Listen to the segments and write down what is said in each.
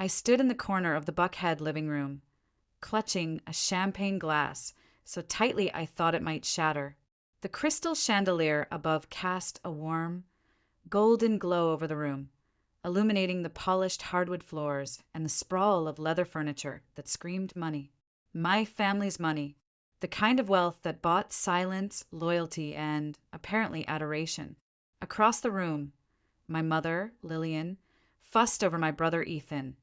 I stood in the corner of the Buckhead living room, clutching a champagne glass so tightly I thought it might shatter. The crystal chandelier above cast a warm, golden glow over the room, illuminating the polished hardwood floors and the sprawl of leather furniture that screamed money. My family's money. The kind of wealth that bought silence, loyalty, and, apparently, adoration. Across the room, my mother, Lillian, fussed over my brother Ethan,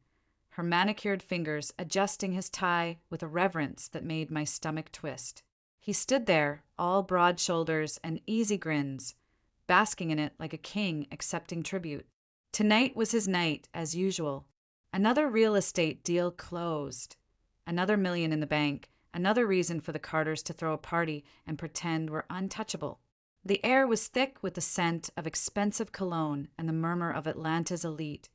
her manicured fingers adjusting his tie with a reverence that made my stomach twist. He stood there, all broad shoulders and easy grins, basking in it like a king accepting tribute. Tonight was his night, as usual. Another real estate deal closed. Another million in the bank. Another reason for the Carters to throw a party and pretend we're untouchable. The air was thick with the scent of expensive cologne and the murmur of Atlanta's elite.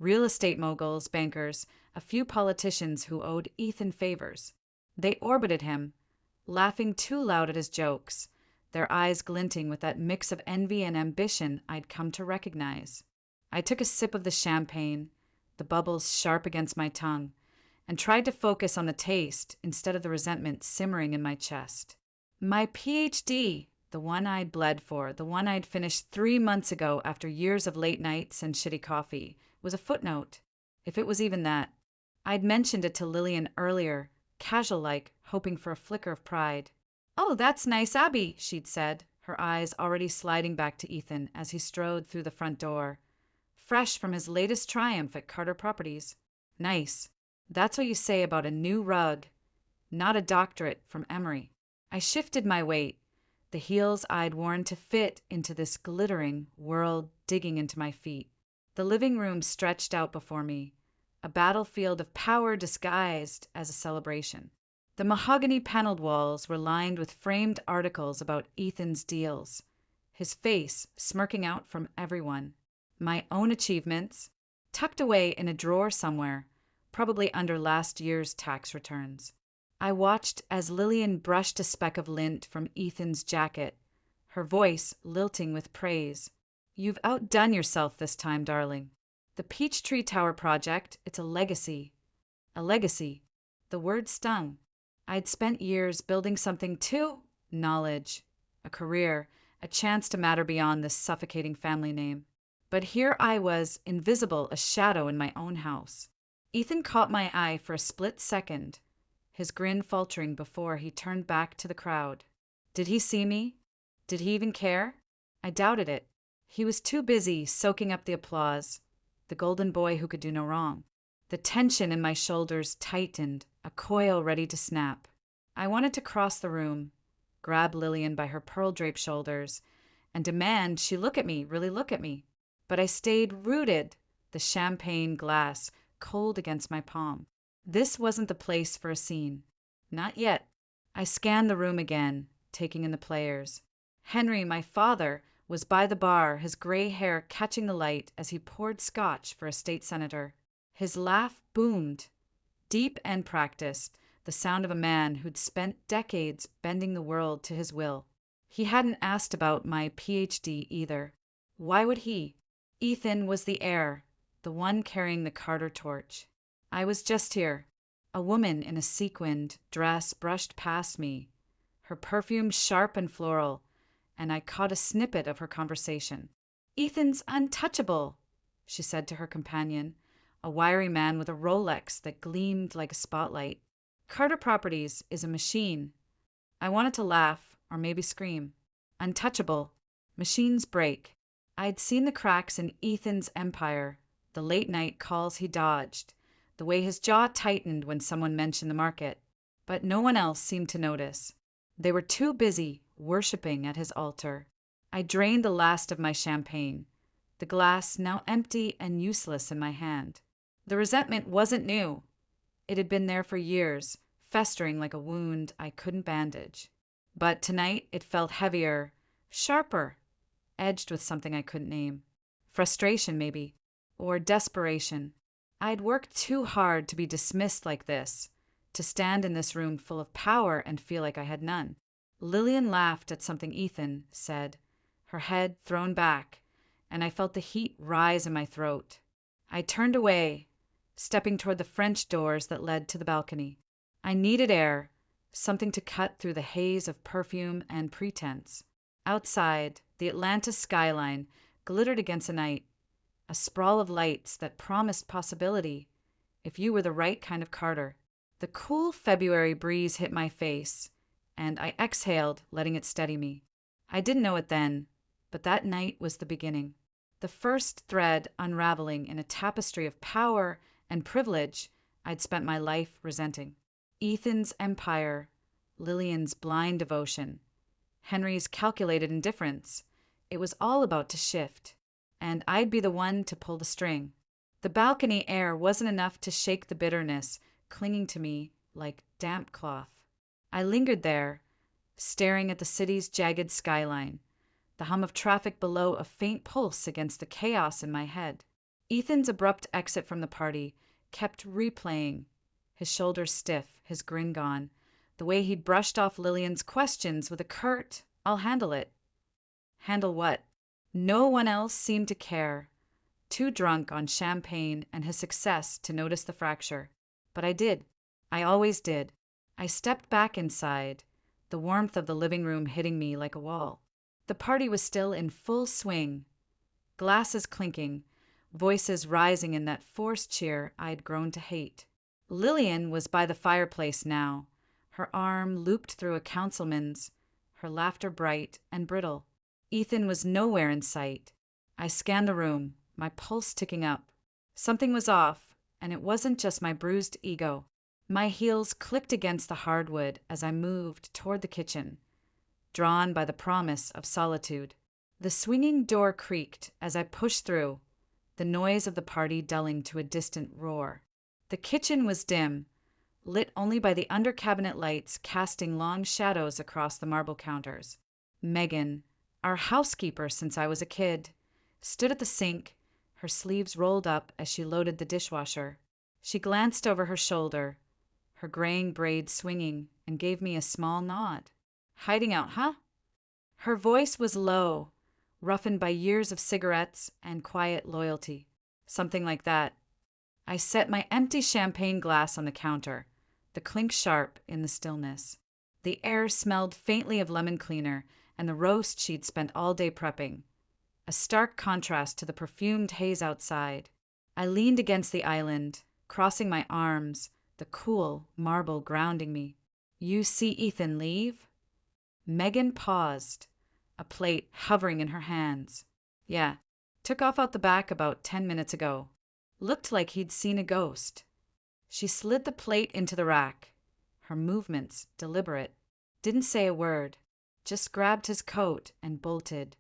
Real estate moguls, bankers, a few politicians who owed Ethan favors. They orbited him, laughing too loud at his jokes, their eyes glinting with that mix of envy and ambition I'd come to recognize. I took a sip of the champagne, the bubbles sharp against my tongue, and tried to focus on the taste instead of the resentment simmering in my chest. My PhD, the one I'd bled for, the one I'd finished 3 months ago after years of late nights and shitty coffee, was a footnote, if it was even that. I'd mentioned it to Lillian earlier, casual-like, hoping for a flicker of pride. "Oh, that's nice, Abby," she'd said, her eyes already sliding back to Ethan as he strode through the front door, fresh from his latest triumph at Carter Properties. Nice. That's what you say about a new rug, not a doctorate from Emory. I shifted my weight, the heels I'd worn to fit into this glittering world digging into my feet. The living room stretched out before me, a battlefield of power disguised as a celebration. The mahogany-paneled walls were lined with framed articles about Ethan's deals, his face smirking out from everyone. My own achievements, tucked away in a drawer somewhere, probably under last year's tax returns. I watched as Lillian brushed a speck of lint from Ethan's jacket, her voice lilting with praise. "You've outdone yourself this time, darling. The Peachtree Tower project, it's a legacy." A legacy. The word stung. I'd spent years building something too. Knowledge. A career. A chance to matter beyond this suffocating family name. But here I was, invisible, a shadow in my own house. Ethan caught my eye for a split second, his grin faltering before he turned back to the crowd. Did he see me? Did he even care? I doubted it. He was too busy soaking up the applause, the golden boy who could do no wrong. The tension in my shoulders tightened, a coil ready to snap. I wanted to cross the room, grab Lillian by her pearl-draped shoulders, and demand she look at me, really look at me. But I stayed rooted, the champagne glass cold against my palm. This wasn't the place for a scene. Not yet. I scanned the room again, taking in the players. Henry, my father, was by the bar, his gray hair catching the light as he poured scotch for a state senator. His laugh boomed, deep and practiced, the sound of a man who'd spent decades bending the world to his will. He hadn't asked about my PhD either. Why would he? Ethan was the heir, the one carrying the Carter torch. I was just here. A woman in a sequined dress brushed past me, her perfume sharp and floral, and I caught a snippet of her conversation. "Ethan's untouchable," she said to her companion, a wiry man with a Rolex that gleamed like a spotlight. "Carter Properties is a machine." I wanted to laugh, or maybe scream. Untouchable. Machines break. I'd seen the cracks in Ethan's empire, the late-night calls he dodged, the way his jaw tightened when someone mentioned the market. But no one else seemed to notice. They were too busy worshipping at his altar. I drained the last of my champagne, the glass now empty and useless in my hand. The resentment wasn't new. It had been there for years, festering like a wound I couldn't bandage. But tonight it felt heavier, sharper, edged with something I couldn't name. Frustration, maybe, or desperation. I'd worked too hard to be dismissed like this, to stand in this room full of power and feel like I had none. Lillian laughed at something Ethan said, her head thrown back, and I felt the heat rise in my throat. I turned away, stepping toward the French doors that led to the balcony. I needed air, something to cut through the haze of perfume and pretense. Outside, the Atlanta skyline glittered against the night, a sprawl of lights that promised possibility if you were the right kind of Carter. The cool February breeze hit my face, and I exhaled, letting it steady me. I didn't know it then, but that night was the beginning. The first thread unraveling in a tapestry of power and privilege I'd spent my life resenting. Ethan's empire, Lillian's blind devotion, Henry's calculated indifference. It was all about to shift, and I'd be the one to pull the string. The balcony air wasn't enough to shake the bitterness clinging to me like damp cloth. I lingered there, staring at the city's jagged skyline, the hum of traffic below a faint pulse against the chaos in my head. Ethan's abrupt exit from the party kept replaying, his shoulders stiff, his grin gone, the way he'd brushed off Lillian's questions with a curt, "I'll handle it." Handle what? No one else seemed to care, too drunk on champagne and his success to notice the fracture. But I did. I always did. I stepped back inside, the warmth of the living room hitting me like a wall. The party was still in full swing, glasses clinking, voices rising in that forced cheer I'd grown to hate. Lillian was by the fireplace now, her arm looped through a councilman's, her laughter bright and brittle. Ethan was nowhere in sight. I scanned the room, my pulse ticking up. Something was off, and it wasn't just my bruised ego. My heels clicked against the hardwood as I moved toward the kitchen, drawn by the promise of solitude. The swinging door creaked as I pushed through, the noise of the party dulling to a distant roar. The kitchen was dim, lit only by the under-cabinet lights casting long shadows across the marble counters. Megan, our housekeeper since I was a kid, stood at the sink, her sleeves rolled up as she loaded the dishwasher. She glanced over her shoulder, her graying braids swinging, and gave me a small nod. "Hiding out, huh?" Her voice was low, roughened by years of cigarettes and quiet loyalty. Something like that. I set my empty champagne glass on the counter, the clink sharp in the stillness. The air smelled faintly of lemon cleaner and the roast she'd spent all day prepping, a stark contrast to the perfumed haze outside. I leaned against the island, crossing my arms, the cool marble grounding me. "You see Ethan leave?" Megan paused, a plate hovering in her hands. "Yeah, took off out the back about 10 minutes ago. Looked like he'd seen a ghost." She slid the plate into the rack, her movements deliberate. Didn't say a word, just grabbed his coat and bolted.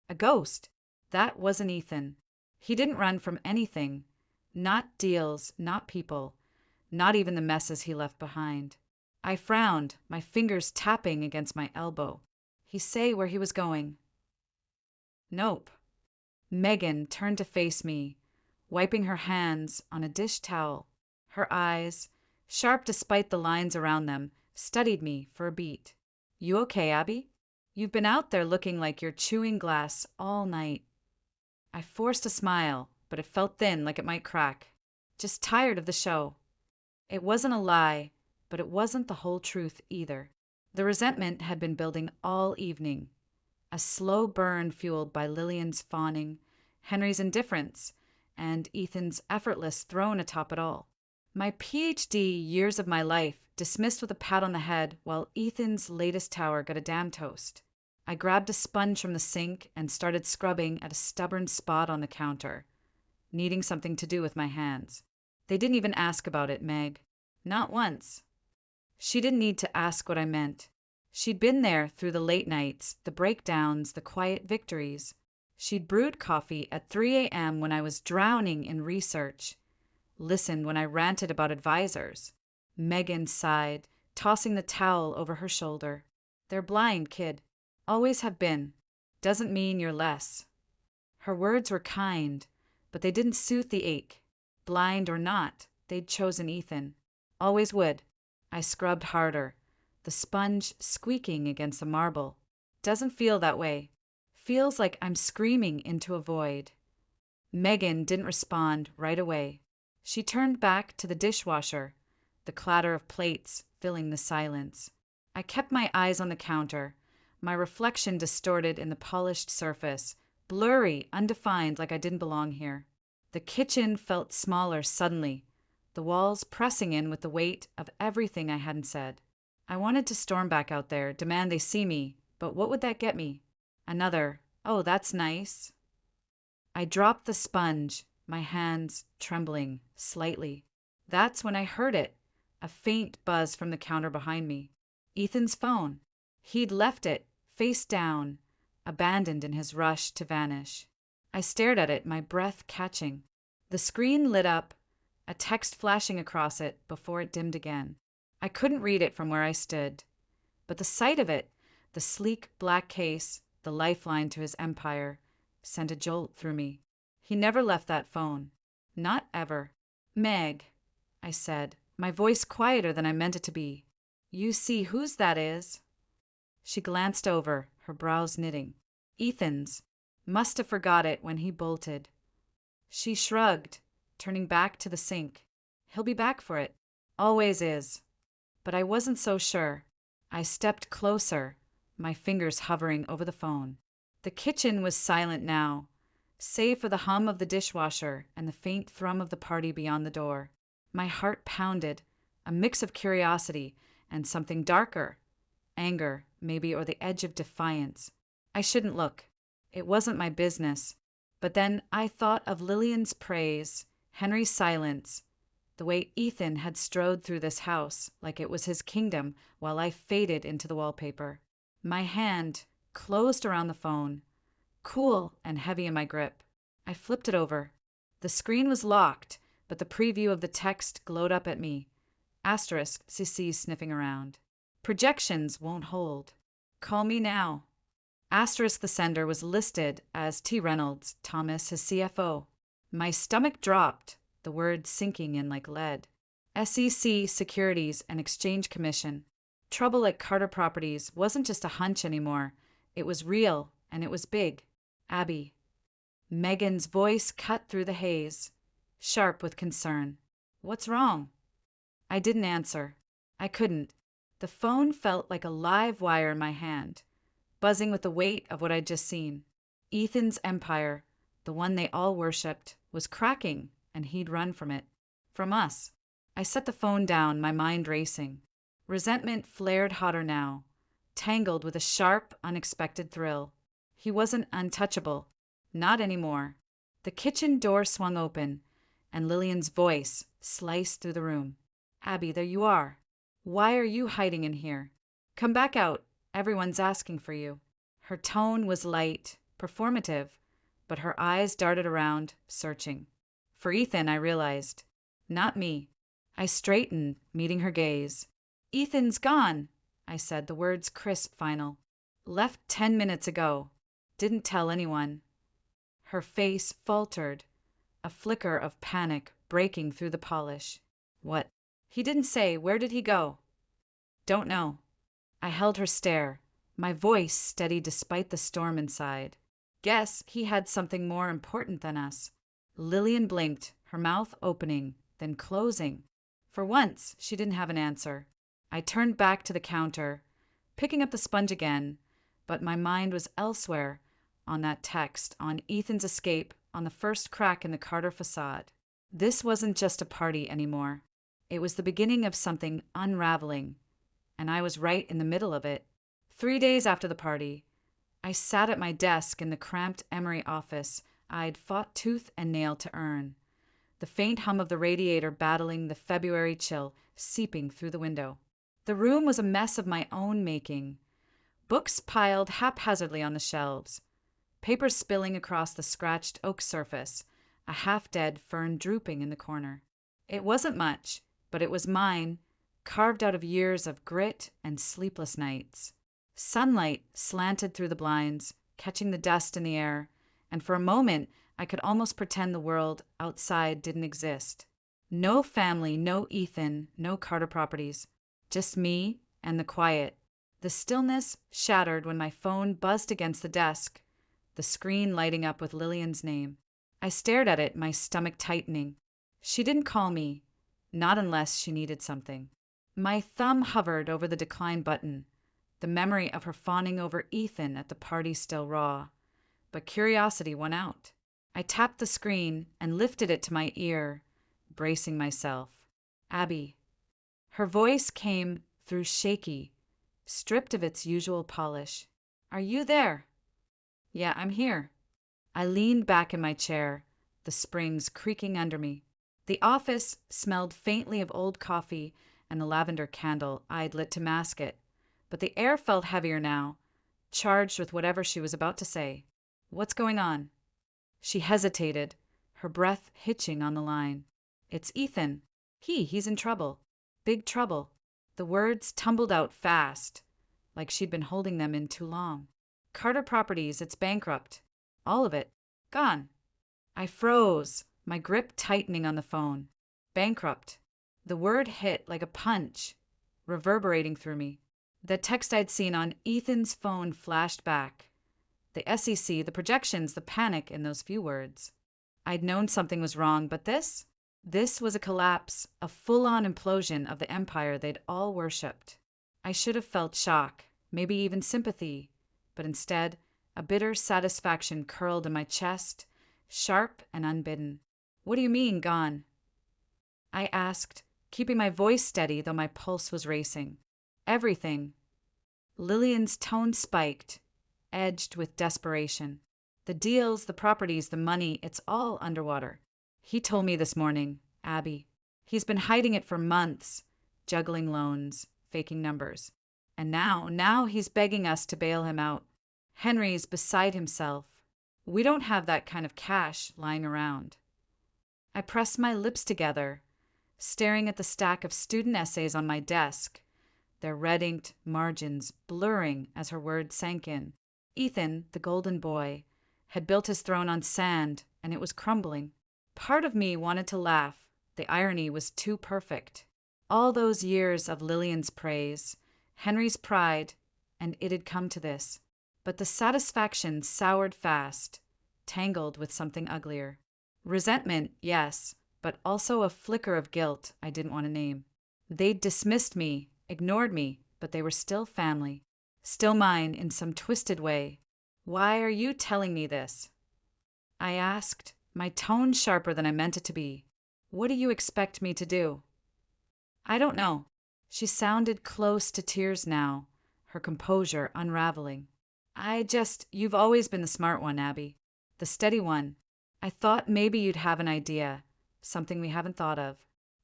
A ghost? That wasn't Ethan. He didn't run from anything. Not deals, not people, not even the messes he left behind. I frowned, my fingers tapping against my elbow. He say where he was going? Nope. Megan turned to face me, wiping her hands on a dish towel. Her eyes, sharp despite the lines around them, studied me for a beat. "You okay, Abby? You've been out there looking like you're chewing glass all night." I forced a smile, but it felt thin, like it might crack. Just tired of the show. It wasn't a lie, but it wasn't the whole truth either. The resentment had been building all evening. A slow burn fueled by Lillian's fawning, Henry's indifference, and Ethan's effortless throne atop it all. My PhD years of my life dismissed with a pat on the head while Ethan's latest tower got a damn toast. I grabbed a sponge from the sink and started scrubbing at a stubborn spot on the counter, needing something to do with my hands. They didn't even ask about it, Meg. Not once. She didn't need to ask what I meant. She'd been there through the late nights, the breakdowns, the quiet victories. She'd brewed coffee at 3 a.m. when I was drowning in research, listened when I ranted about advisors. Megan sighed, tossing the towel over her shoulder. "They're blind, kid. Always have been. Doesn't mean you're less." Her words were kind, but they didn't soothe the ache. Blind or not, they'd chosen Ethan. Always would. I scrubbed harder, the sponge squeaking against the marble. Doesn't feel that way. Feels like I'm screaming into a void. Megan didn't respond right away. She turned back to the dishwasher, the clatter of plates filling the silence. I kept my eyes on the counter, my reflection distorted in the polished surface, blurry, undefined, like I didn't belong here. The kitchen felt smaller suddenly, the walls pressing in with the weight of everything I hadn't said. I wanted to storm back out there, demand they see me, but what would that get me? Another, "Oh, that's nice." I dropped the sponge, my hands trembling slightly. That's when I heard it, a faint buzz from the counter behind me. Ethan's phone. He'd left it, face down, abandoned in his rush to vanish. I stared at it, my breath catching. The screen lit up, a text flashing across it before it dimmed again. I couldn't read it from where I stood, but the sight of it, the sleek black case, the lifeline to his empire, sent a jolt through me. He never left that phone. Not ever. "Meg," I said, my voice quieter than I meant it to be. "You see whose that is?" She glanced over, her brows knitting. "Ethan's. Must have forgot it when he bolted." She shrugged, turning back to the sink. "He'll be back for it. Always is." But I wasn't so sure. I stepped closer, my fingers hovering over the phone. The kitchen was silent now, save for the hum of the dishwasher and the faint thrum of the party beyond the door. My heart pounded, a mix of curiosity and something darker, anger, maybe, or the edge of defiance. I shouldn't look. It wasn't my business. But then I thought of Lillian's praise, Henry's silence, the way Ethan had strode through this house like it was his kingdom while I faded into the wallpaper. My hand closed around the phone, cool and heavy in my grip. I flipped it over. The screen was locked, but the preview of the text glowed up at me. Asterisk, Sissy sniffing around. "Projections won't hold. Call me now." Asterisk the sender was listed as T. Reynolds, Thomas, his CFO. My stomach dropped, the words sinking in like lead. SEC Securities and Exchange Commission. Trouble at Carter Properties wasn't just a hunch anymore. It was real, and it was big. Abby. Megan's voice cut through the haze, sharp with concern. "What's wrong?" I didn't answer. I couldn't. The phone felt like a live wire in my hand, buzzing with the weight of what I'd just seen. Ethan's empire, the one they all worshipped, was cracking, and he'd run from it. From us. I set the phone down, my mind racing. Resentment flared hotter now, tangled with a sharp, unexpected thrill. He wasn't untouchable. Not anymore. The kitchen door swung open, and Lillian's voice sliced through the room. "Abby, there you are. Why are you hiding in here? Come back out. Everyone's asking for you." Her tone was light, performative, but her eyes darted around, searching. For Ethan, I realized. Not me. I straightened, meeting her gaze. "Ethan's gone," I said, the words crisp, final. "Left 10 minutes ago. Didn't tell anyone." Her face faltered, a flicker of panic breaking through the polish. "What?" "He didn't say. Where did he go?" "Don't know." I held her stare, my voice steady despite the storm inside. "Guess he had something more important than us." Lillian blinked, her mouth opening, then closing. For once, she didn't have an answer. I turned back to the counter, picking up the sponge again, but my mind was elsewhere, on that text, on Ethan's escape, on the first crack in the Carter facade. This wasn't just a party anymore. It was the beginning of something unraveling, and I was right in the middle of it. 3 days after the party, I sat at my desk in the cramped Emory office I'd fought tooth and nail to earn, the faint hum of the radiator battling the February chill seeping through the window. The room was a mess of my own making. Books piled haphazardly on the shelves, paper spilling across the scratched oak surface, a half-dead fern drooping in the corner. It wasn't much, but it was mine, carved out of years of grit and sleepless nights. Sunlight slanted through the blinds, catching the dust in the air, and for a moment I could almost pretend the world outside didn't exist. No family, no Ethan, no Carter Properties. Just me and the quiet. The stillness shattered when my phone buzzed against the desk, the screen lighting up with Lillian's name. I stared at it, my stomach tightening. She didn't call me, not unless she needed something. My thumb hovered over the decline button, the memory of her fawning over Ethan at the party still raw. But curiosity won out. I tapped the screen and lifted it to my ear, bracing myself. Abby. Her voice came through shaky, stripped of its usual polish. Are you there? Yeah, I'm here. I leaned back in my chair, the springs creaking under me. The office smelled faintly of old coffee and the lavender candle I'd lit to mask it, but the air felt heavier now, charged with whatever she was about to say. What's going on? She hesitated, her breath hitching on the line. It's Ethan. He's in trouble. Big trouble. The words tumbled out fast, like she'd been holding them in too long. Carter Properties, it's bankrupt. All of it. Gone. I froze, my grip tightening on the phone. Bankrupt. The word hit like a punch, reverberating through me. The text I'd seen on Ethan's phone flashed back. The SEC, the projections, the panic in those few words. I'd known something was wrong, but this? This was a collapse, a full-on implosion of the empire they'd all worshipped. I should have felt shock, maybe even sympathy, but instead, a bitter satisfaction curled in my chest, sharp and unbidden. What do you mean, gone? I asked, keeping my voice steady though my pulse was racing. Everything. Lillian's tone spiked, edged with desperation. The deals, the properties, the money, it's all underwater. He told me this morning, Abby. He's been hiding it for months, juggling loans, faking numbers. And now he's begging us to bail him out. Henry's beside himself. We don't have that kind of cash lying around. I pressed my lips together, staring at the stack of student essays on my desk, their red-inked margins blurring as her words sank in. Ethan, the golden boy, had built his throne on sand, and it was crumbling. Part of me wanted to laugh. The irony was too perfect. All those years of Lillian's praise, Henry's pride, and it had come to this. But the satisfaction soured fast, tangled with something uglier. Resentment, yes, but also a flicker of guilt I didn't want to name. They'd dismissed me, ignored me, but they were still family. Still mine in some twisted way. Why are you telling me this? I asked, my tone sharper than I meant it to be. What do you expect me to do? I don't know. She sounded close to tears now, her composure unraveling. You've always been the smart one, Abby. The steady one. I thought maybe you'd have an idea, something we haven't thought of.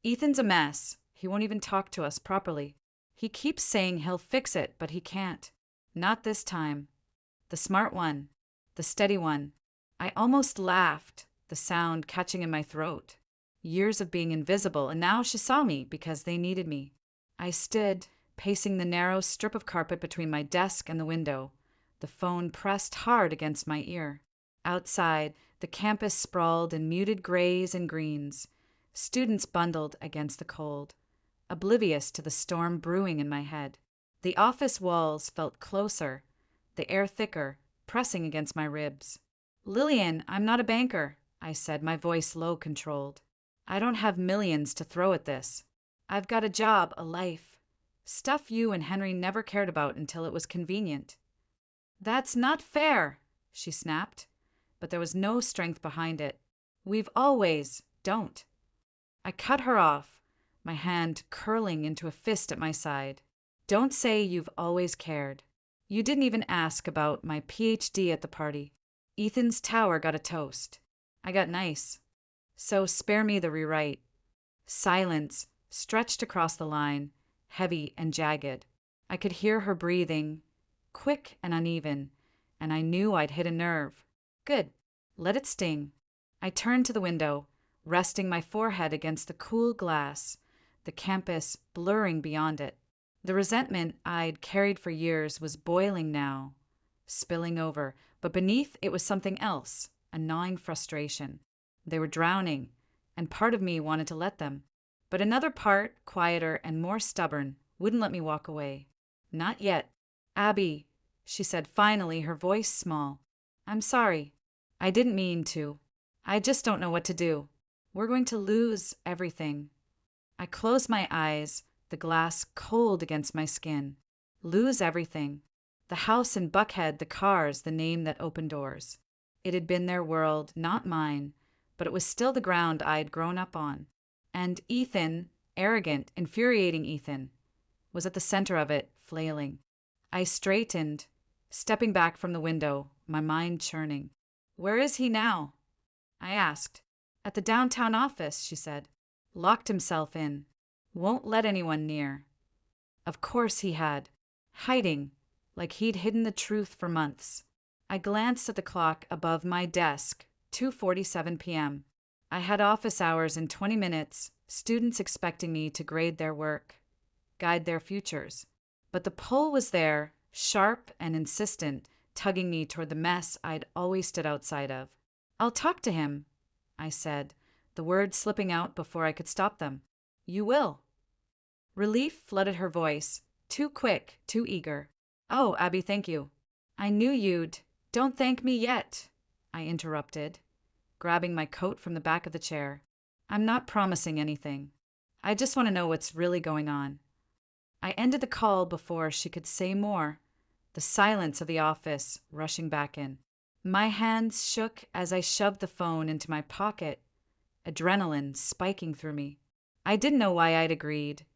Ethan's a mess. He won't even talk to us properly. He keeps saying he'll fix it, but he can't. Not this time. The smart one. The steady one. I almost laughed, the sound catching in my throat. Years of being invisible, and now she saw me because they needed me. I stood, pacing the narrow strip of carpet between my desk and the window, the phone pressed hard against my ear. Outside, the campus sprawled in muted grays and greens, students bundled against the cold, oblivious to the storm brewing in my head. The office walls felt closer, the air thicker, pressing against my ribs. Lillian, I'm not a banker, I said, my voice low controlled. I don't have millions to throw at this. I've got a job, a life. Stuff you and Henry never cared about until it was convenient. That's not fair, she snapped, but there was no strength behind it. We've always, don't. I cut her off, my hand curling into a fist at my side. Don't say you've always cared. You didn't even ask about my PhD at the party. Ethan's tower got a toast. I got nice. So spare me the rewrite. Silence stretched across the line, heavy and jagged. I could hear her breathing, quick and uneven, and I knew I'd hit a nerve. Good. Let it sting. I turned to the window, resting my forehead against the cool glass, the campus blurring beyond it. The resentment I'd carried for years was boiling now, spilling over, but beneath it was something else, a gnawing frustration. They were drowning, and part of me wanted to let them. But another part, quieter and more stubborn, wouldn't let me walk away. Not yet. Abby, she said finally, her voice small. I'm sorry. I didn't mean to. I just don't know what to do. We're going to lose everything. I closed my eyes, the glass cold against my skin. Lose everything. The house in Buckhead, the cars, the name that opened doors. It had been their world, not mine, but it was still the ground I'd grown up on. And Ethan, arrogant, infuriating Ethan, was at the center of it, flailing. I straightened, stepping back from the window, my mind churning. Where is he now? I asked. At the downtown office, she said. Locked himself in. Won't let anyone near. Of course he had. Hiding, like he'd hidden the truth for months. I glanced at the clock above my desk, 2:47 p.m. I had office hours in 20 minutes, students expecting me to grade their work, guide their futures. But the pull was there, sharp and insistent, tugging me toward the mess I'd always stood outside of. I'll talk to him, I said, the words slipping out before I could stop them. You will. Relief flooded her voice, too quick, too eager. Oh, Abby, thank you. I knew you'd. Don't thank me yet, I interrupted, grabbing my coat from the back of the chair. I'm not promising anything. I just want to know what's really going on. I ended the call before she could say more, the silence of the office rushing back in. My hands shook as I shoved the phone into my pocket, adrenaline spiking through me. I didn't know why I'd agreed.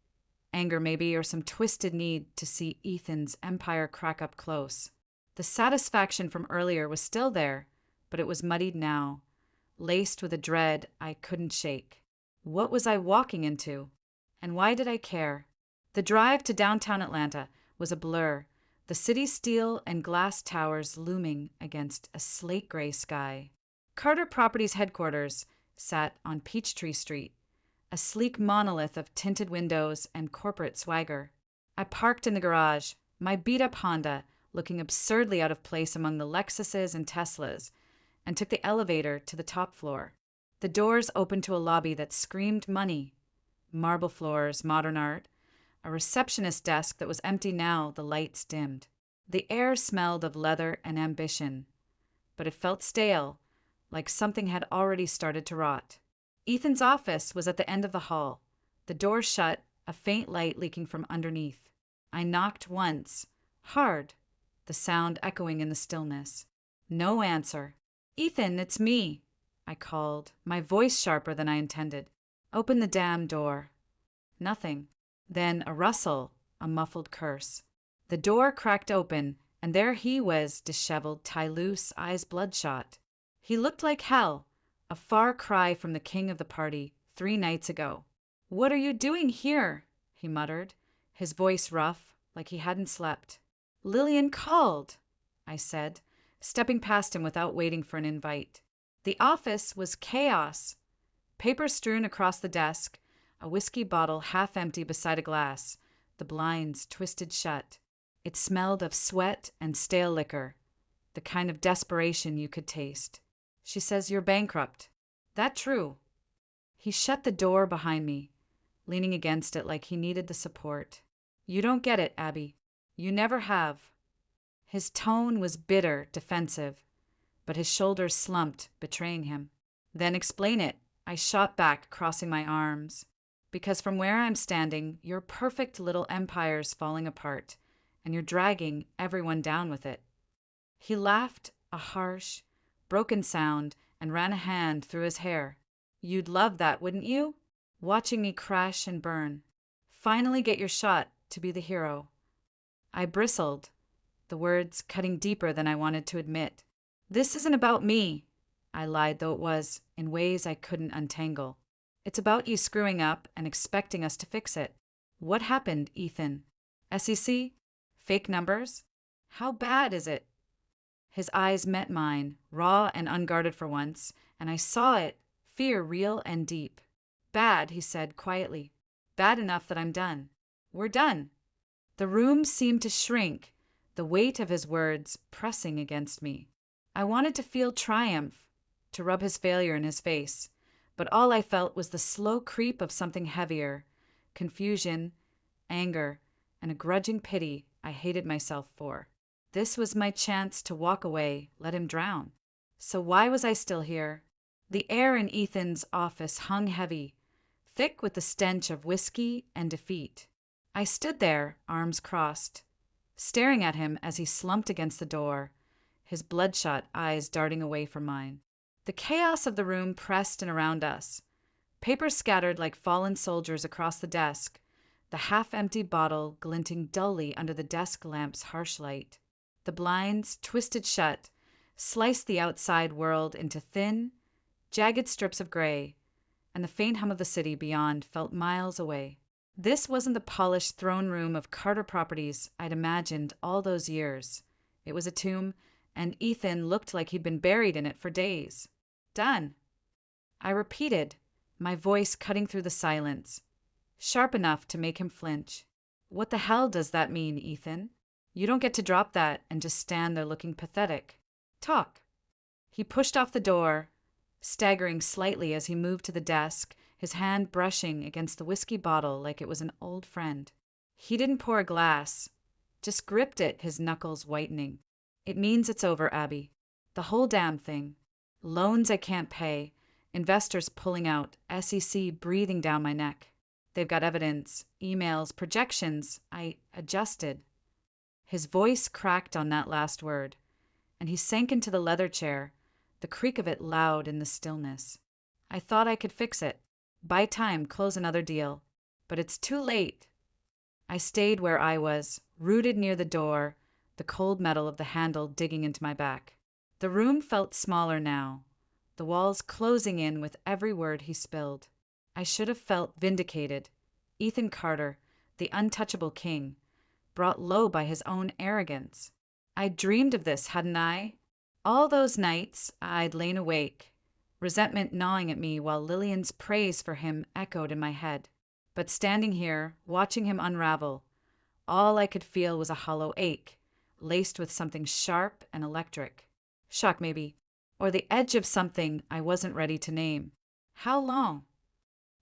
Anger maybe, or some twisted need to see Ethan's empire crack up close. The satisfaction from earlier was still there, but it was muddied now, laced with a dread I couldn't shake. What was I walking into? And why did I care? The drive to downtown Atlanta was a blur, the city's steel and glass towers looming against a slate-gray sky. Carter Properties headquarters sat on Peachtree Street, a sleek monolith of tinted windows and corporate swagger. I parked in the garage, my beat-up Honda looking absurdly out of place among the Lexuses and Teslas, and took the elevator to the top floor. The doors opened to a lobby that screamed money. Marble floors, modern art, a receptionist desk that was empty now, the lights dimmed. The air smelled of leather and ambition, but it felt stale, like something had already started to rot. Ethan's office was at the end of the hall, the door shut, a faint light leaking from underneath. I knocked once, hard, the sound echoing in the stillness. No answer. Ethan, it's me, I called, my voice sharper than I intended. Open the damn door. Nothing. Then a rustle, a muffled curse. The door cracked open, and there he was, disheveled, tie loose, eyes bloodshot. He looked like hell, a far cry from the king of the party 3 nights ago. What are you doing here? He muttered, his voice rough, like he hadn't slept. Lillian called, I said, stepping past him without waiting for an invite. The office was chaos. Paper strewn across the desk, a whiskey bottle half empty beside a glass, the blinds twisted shut. It smelled of sweat and stale liquor, the kind of desperation you could taste. She says you're bankrupt. That true? He shut the door behind me, leaning against it like he needed the support. You don't get it, Abby. You never have. His tone was bitter, defensive, but his shoulders slumped, betraying him. Then explain it, I shot back, crossing my arms. Because from where I'm standing, your perfect little empire's falling apart, and you're dragging everyone down with it. He laughed, a harsh, broken sound, and ran a hand through his hair. You'd love that, wouldn't you? Watching me crash and burn. Finally get your shot to be the hero. I bristled, the words cutting deeper than I wanted to admit. This isn't about me, I lied, though it was, in ways I couldn't untangle. It's about you screwing up and expecting us to fix it. What happened, Ethan? SEC? Fake numbers? How bad is it? His eyes met mine, raw and unguarded for once, and I saw it, fear real and deep. Bad, he said quietly. Bad enough that I'm done. We're done. The room seemed to shrink, the weight of his words pressing against me. I wanted to feel triumph, to rub his failure in his face, but all I felt was the slow creep of something heavier, confusion, anger, and a grudging pity I hated myself for. This was my chance to walk away, let him drown. So why was I still here? The air in Ethan's office hung heavy, thick with the stench of whiskey and defeat. I stood there, arms crossed, staring at him as he slumped against the door, his bloodshot eyes darting away from mine. The chaos of the room pressed in around us, papers scattered like fallen soldiers across the desk, the half-empty bottle glinting dully under the desk lamp's harsh light. The blinds, twisted shut, sliced the outside world into thin, jagged strips of gray, and the faint hum of the city beyond felt miles away. This wasn't the polished throne room of Carter Properties I'd imagined all those years. It was a tomb, and Ethan looked like he'd been buried in it for days. Done. I repeated, my voice cutting through the silence, sharp enough to make him flinch. What the hell does that mean, Ethan? You don't get to drop that and just stand there looking pathetic. Talk. He pushed off the door, staggering slightly as he moved to the desk, his hand brushing against the whiskey bottle like it was an old friend. He didn't pour a glass, just gripped it, his knuckles whitening. It means it's over, Abby. The whole damn thing. Loans I can't pay, investors pulling out, SEC breathing down my neck. They've got evidence, emails, projections. I adjusted. His voice cracked on that last word, and he sank into the leather chair, the creak of it loud in the stillness. I thought I could fix it. Buy time, close another deal. But it's too late. I stayed where I was, rooted near the door, the cold metal of the handle digging into my back. The room felt smaller now, the walls closing in with every word he spilled. I should have felt vindicated. Ethan Carter, the untouchable king, brought low by his own arrogance. I'd dreamed of this, hadn't I? All those nights I'd lain awake, resentment gnawing at me while Lillian's praise for him echoed in my head. But standing here, watching him unravel, all I could feel was a hollow ache, laced with something sharp and electric. Shock, maybe, or the edge of something I wasn't ready to name. How long?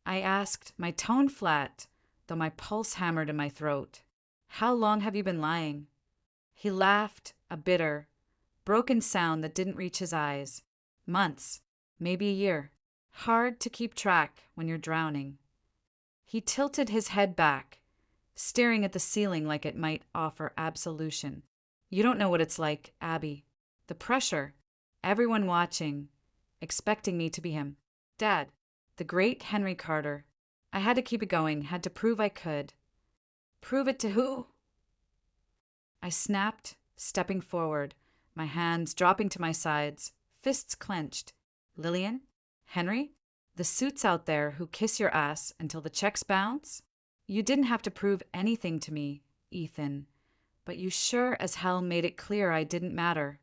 I asked, my tone flat, though my pulse hammered in my throat. How long have you been lying? He laughed, a bitter, broken sound that didn't reach his eyes. Months, maybe a year. Hard to keep track when you're drowning. He tilted his head back, staring at the ceiling like it might offer absolution. You don't know what it's like, Abby. The pressure, everyone watching, expecting me to be him. Dad, the great Henry Carter. I had to keep it going, had to prove I could. Prove it to who? I snapped, stepping forward, my hands dropping to my sides, fists clenched. Lillian? Henry? The suits out there who kiss your ass until the checks bounce? You didn't have to prove anything to me, Ethan, but you sure as hell made it clear I didn't matter.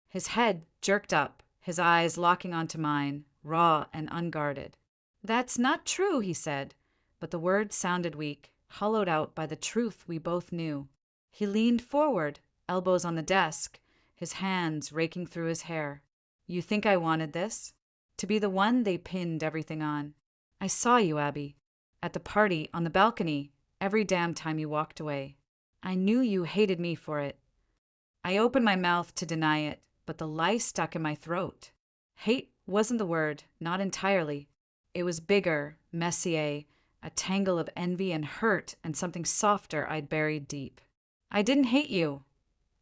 His head jerked up, his eyes locking onto mine, raw and unguarded. That's not true, he said, but the words sounded weak, hollowed out by the truth we both knew. He leaned forward, elbows on the desk, his hands raking through his hair. You think I wanted this? To be the one they pinned everything on. I saw you, Abby. At the party, on the balcony, every damn time you walked away. I knew you hated me for it. I opened my mouth to deny it, but the lie stuck in my throat. Hate wasn't the word, not entirely. It was bigger, messier, a tangle of envy and hurt and something softer I'd buried deep. I didn't hate you,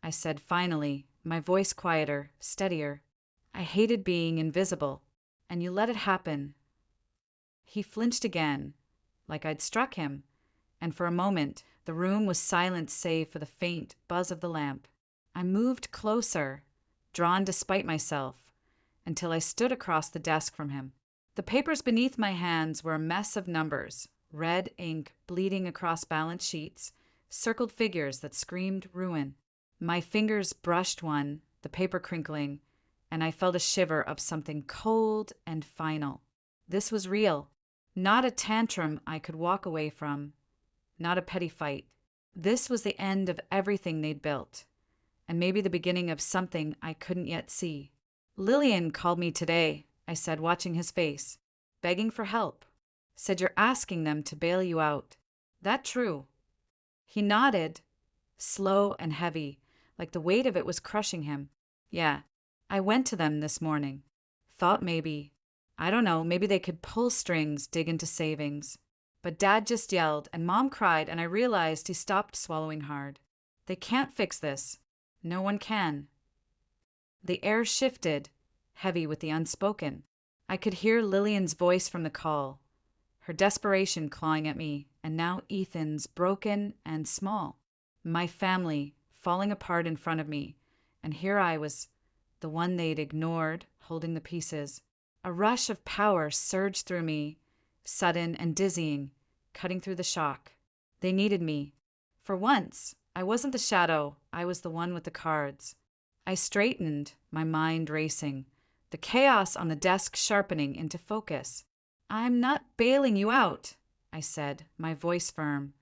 I said finally, my voice quieter, steadier. I hated being invisible, and you let it happen. He flinched again, like I'd struck him, and for a moment the room was silent save for the faint buzz of the lamp. I moved closer, drawn despite myself, until I stood across the desk from him. The papers beneath my hands were a mess of numbers, red ink bleeding across balance sheets, circled figures that screamed ruin. My fingers brushed one, the paper crinkling, and I felt a shiver of something cold and final. This was real, not a tantrum I could walk away from, not a petty fight. This was the end of everything they'd built, and maybe the beginning of something I couldn't yet see. Lillian called me today, I said, watching his face, begging for help. Said you're asking them to bail you out. That true? He nodded, slow and heavy, like the weight of it was crushing him. Yeah, I went to them this morning. Thought maybe. I don't know, maybe they could pull strings, dig into savings. But Dad just yelled, and Mom cried, and I realized he stopped swallowing hard. They can't fix this. No one can. The air shifted, heavy with the unspoken. I could hear Lillian's voice from the call, her desperation clawing at me, and now Ethan's broken and small. My family falling apart in front of me, and here I was, the one they'd ignored, holding the pieces. A rush of power surged through me, sudden and dizzying, cutting through the shock. They needed me. For once, I wasn't the shadow, I was the one with the cards. I straightened, my mind racing, the chaos on the desk sharpening into focus. I'm not bailing you out, I said, my voice firm,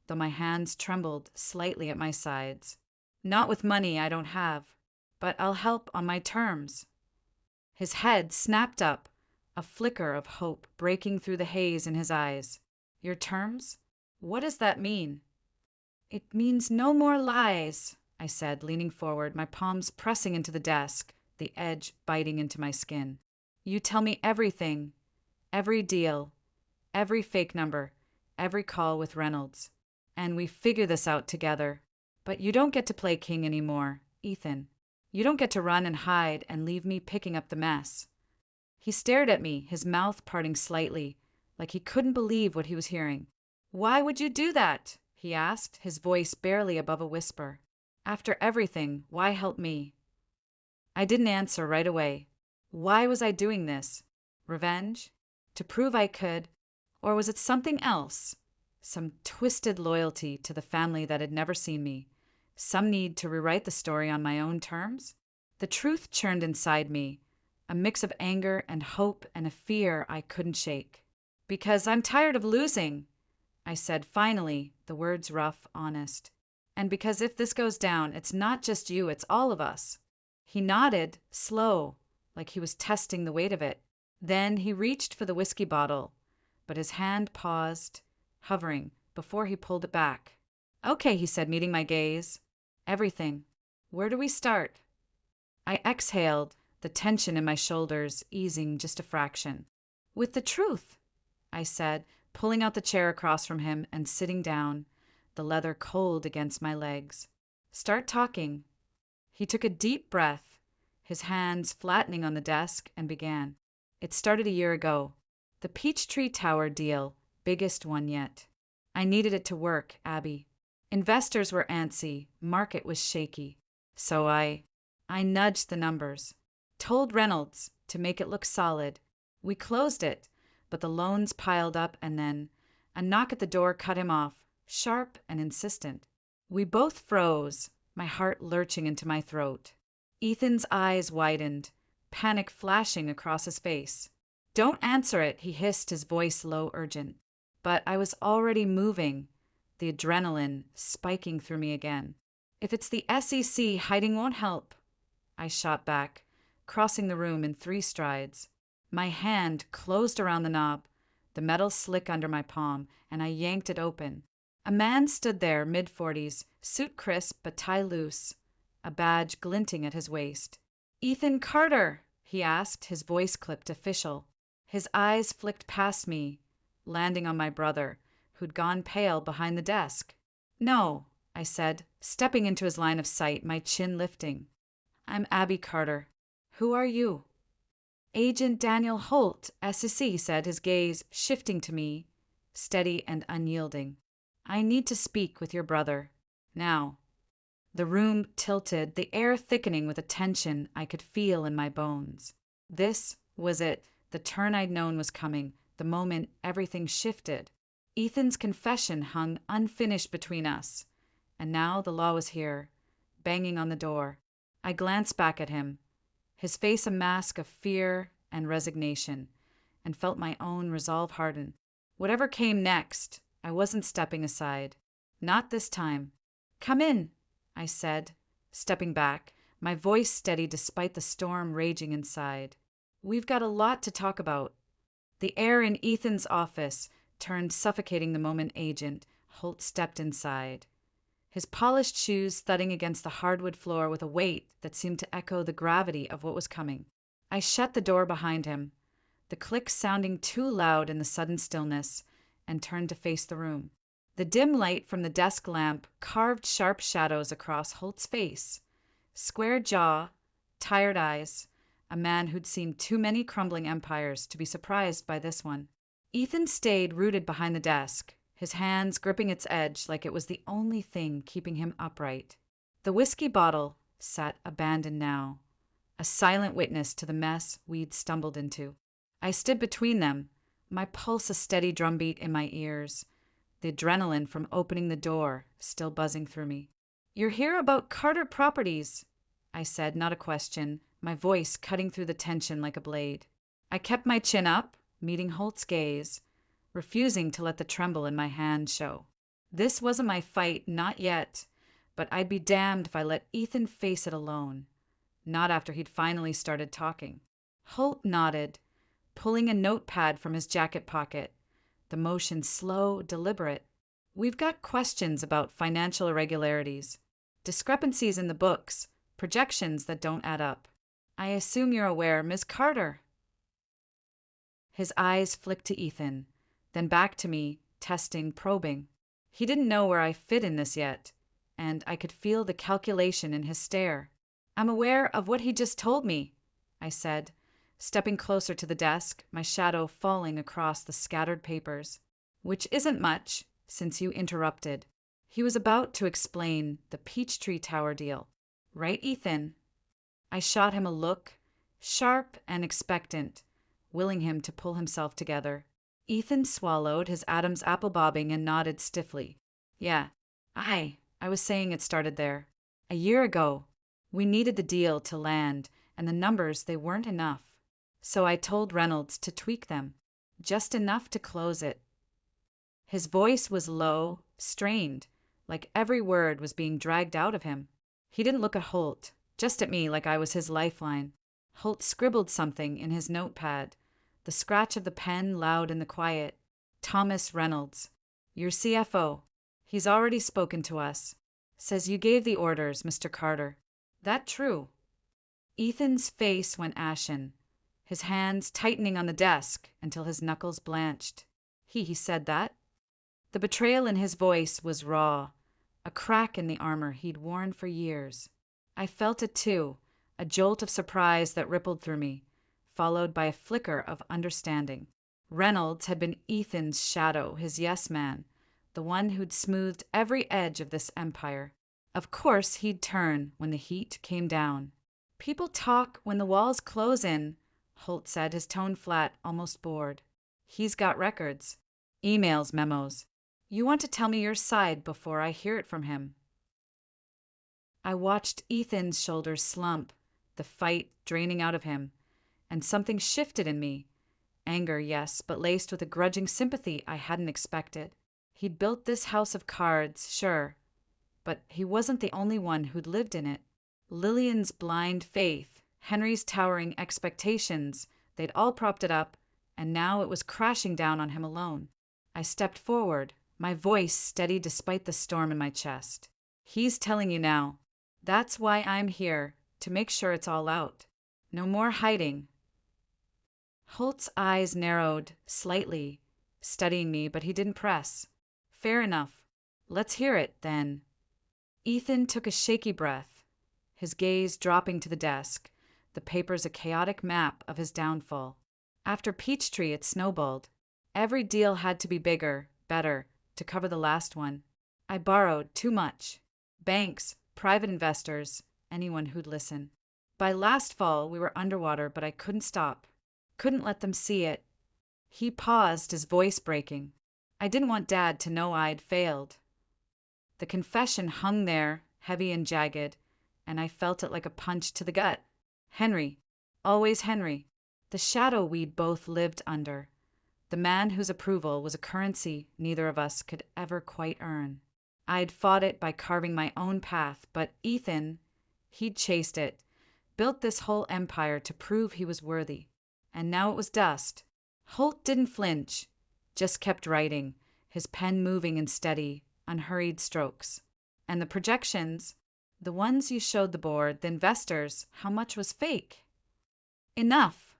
though my hands trembled slightly at my sides. Not with money I don't have, but I'll help on my terms. His head snapped up, a flicker of hope breaking through the haze in his eyes. Your terms? What does that mean? It means no more lies, I said, leaning forward, my palms pressing into the desk, the edge biting into my skin. You tell me everything, every deal, every fake number, every call with Reynolds. And we figure this out together. But you don't get to play king anymore, Ethan. You don't get to run and hide and leave me picking up the mess. He stared at me, his mouth parting slightly, like he couldn't believe what he was hearing. Why would you do that? He asked, his voice barely above a whisper. After everything, why help me? I didn't answer right away. Why was I doing this? Revenge? To prove I could? Or was it something else? Some twisted loyalty to the family that had never seen me? Some need to rewrite the story on my own terms? The truth churned inside me, a mix of anger and hope and a fear I couldn't shake. Because I'm tired of losing, I said finally, the words rough, honest. And because if this goes down, it's not just you, it's all of us. He nodded, slow, like he was testing the weight of it. Then he reached for the whiskey bottle, but his hand paused, hovering, before he pulled it back. Okay, he said, meeting my gaze. Everything. Where do we start? I exhaled, the tension in my shoulders easing just a fraction. With the truth, I said, pulling out the chair across from him and sitting down, the leather cold against my legs. Start talking. He took a deep breath, his hands flattening on the desk, and began. It started a year ago. The Peachtree Tower deal, biggest one yet. I needed it to work, Abby. Investors were antsy, market was shaky. So I nudged the numbers. Told Reynolds to make it look solid. We closed it, but the loans piled up and then a knock at the door cut him off, sharp and insistent. We both froze, my heart lurching into my throat. Ethan's eyes widened, panic flashing across his face. Don't answer it, he hissed, his voice low, urgent. But I was already moving, the adrenaline spiking through me again. If it's the SEC, hiding won't help, I shot back, crossing the room in 3 strides. My hand closed around the knob, the metal slick under my palm, and I yanked it open. A man stood there, mid-40s, suit crisp but tie loose, a badge glinting at his waist. Ethan Carter, he asked, his voice clipped official. His eyes flicked past me, landing on my brother, who'd gone pale behind the desk. No, I said, stepping into his line of sight, my chin lifting. I'm Abby Carter. Who are you? Agent Daniel Holt, SEC, he said, his gaze shifting to me, steady and unyielding. I need to speak with your brother. Now. The room tilted, the air thickening with a tension I could feel in my bones. This was it, the turn I'd known was coming, the moment everything shifted. Ethan's confession hung unfinished between us, and now the law was here, banging on the door. I glanced back at him, his face a mask of fear and resignation, and felt my own resolve harden. Whatever came next, I wasn't stepping aside. Not this time. Come in, I said, stepping back, my voice steady despite the storm raging inside. We've got a lot to talk about. The air in Ethan's office turned suffocating the moment Agent Holt stepped inside, his polished shoes thudding against the hardwood floor with a weight that seemed to echo the gravity of what was coming. I shut the door behind him, the click sounding too loud in the sudden stillness, and turned to face the room. The dim light from the desk lamp carved sharp shadows across Holt's face. Square jaw, tired eyes, a man who'd seen too many crumbling empires to be surprised by this one. Ethan stayed rooted behind the desk, his hands gripping its edge like it was the only thing keeping him upright. The whiskey bottle sat abandoned now, a silent witness to the mess we'd stumbled into. I stood between them, my pulse a steady drumbeat in my ears, the adrenaline from opening the door still buzzing through me. "You're here about Carter Properties," I said, not a question, my voice cutting through the tension like a blade. I kept my chin up, meeting Holt's gaze, refusing to let the tremble in my hand show. This wasn't my fight, not yet, but I'd be damned if I let Ethan face it alone. Not after he'd finally started talking. Holt nodded, pulling a notepad from his jacket pocket, the motion slow, deliberate. "We've got questions about financial irregularities, discrepancies in the books, projections that don't add up. I assume you're aware, Miss Carter." His eyes flicked to Ethan, then back to me, testing, probing. He didn't know where I fit in this yet, and I could feel the calculation in his stare. "I'm aware of what he just told me," I said, stepping closer to the desk, my shadow falling across the scattered papers. "Which isn't much, since you interrupted." He was about to explain the Peachtree Tower deal. "Right, Ethan?" I shot him a look, sharp and expectant, willing him to pull himself together. Ethan swallowed, his Adam's apple bobbing, and nodded stiffly. "Yeah, I was saying it started there. A year ago, we needed the deal to land, and the numbers, they weren't enough. So I told Reynolds to tweak them, just enough to close it." His voice was low, strained, like every word was being dragged out of him. He didn't look at Holt, just at me like I was his lifeline. Holt scribbled something in his notepad, the scratch of the pen loud in the quiet. "Thomas Reynolds, your CFO. He's already spoken to us. Says you gave the orders, Mr. Carter. That true?" Ethan's face went ashen, his hands tightening on the desk until his knuckles blanched. He said that? The betrayal in his voice was raw, a crack in the armor he'd worn for years. I felt it too, a jolt of surprise that rippled through me, followed by a flicker of understanding. Reynolds had been Ethan's shadow, his yes man, the one who'd smoothed every edge of this empire. Of course he'd turn when the heat came down. "People talk when the walls close in," Holt said, his tone flat, almost bored. "He's got records. Emails, memos. You want to tell me your side before I hear it from him." I watched Ethan's shoulders slump, the fight draining out of him, and something shifted in me. Anger, yes, but laced with a grudging sympathy I hadn't expected. He'd built this house of cards, sure, but he wasn't the only one who'd lived in it. Lillian's blind faith, Henry's towering expectations, they'd all propped it up, and now it was crashing down on him alone. I stepped forward, my voice steady despite the storm in my chest. "He's telling you now. That's why I'm here, to make sure it's all out. No more hiding." Holt's eyes narrowed slightly, studying me, but he didn't press. "Fair enough. Let's hear it, then." Ethan took a shaky breath, his gaze dropping to the desk, the papers a chaotic map of his downfall. After Peachtree, it snowballed. Every deal had to be bigger, better, to cover the last one. I borrowed too much. Banks, private investors, anyone who'd listen. By last fall, we were underwater, but I couldn't stop. Couldn't let them see it. He paused, his voice breaking. I didn't want Dad to know I'd failed. The confession hung there, heavy and jagged, and I felt it like a punch to the gut. Henry. Always Henry. The shadow we'd both lived under. The man whose approval was a currency neither of us could ever quite earn. I'd fought it by carving my own path, but Ethan, he'd chased it, built this whole empire to prove he was worthy. And now it was dust. Holt didn't flinch, just kept writing, his pen moving in steady, unhurried strokes. And the projections, the ones you showed the board, the investors, how much was fake? "Enough,"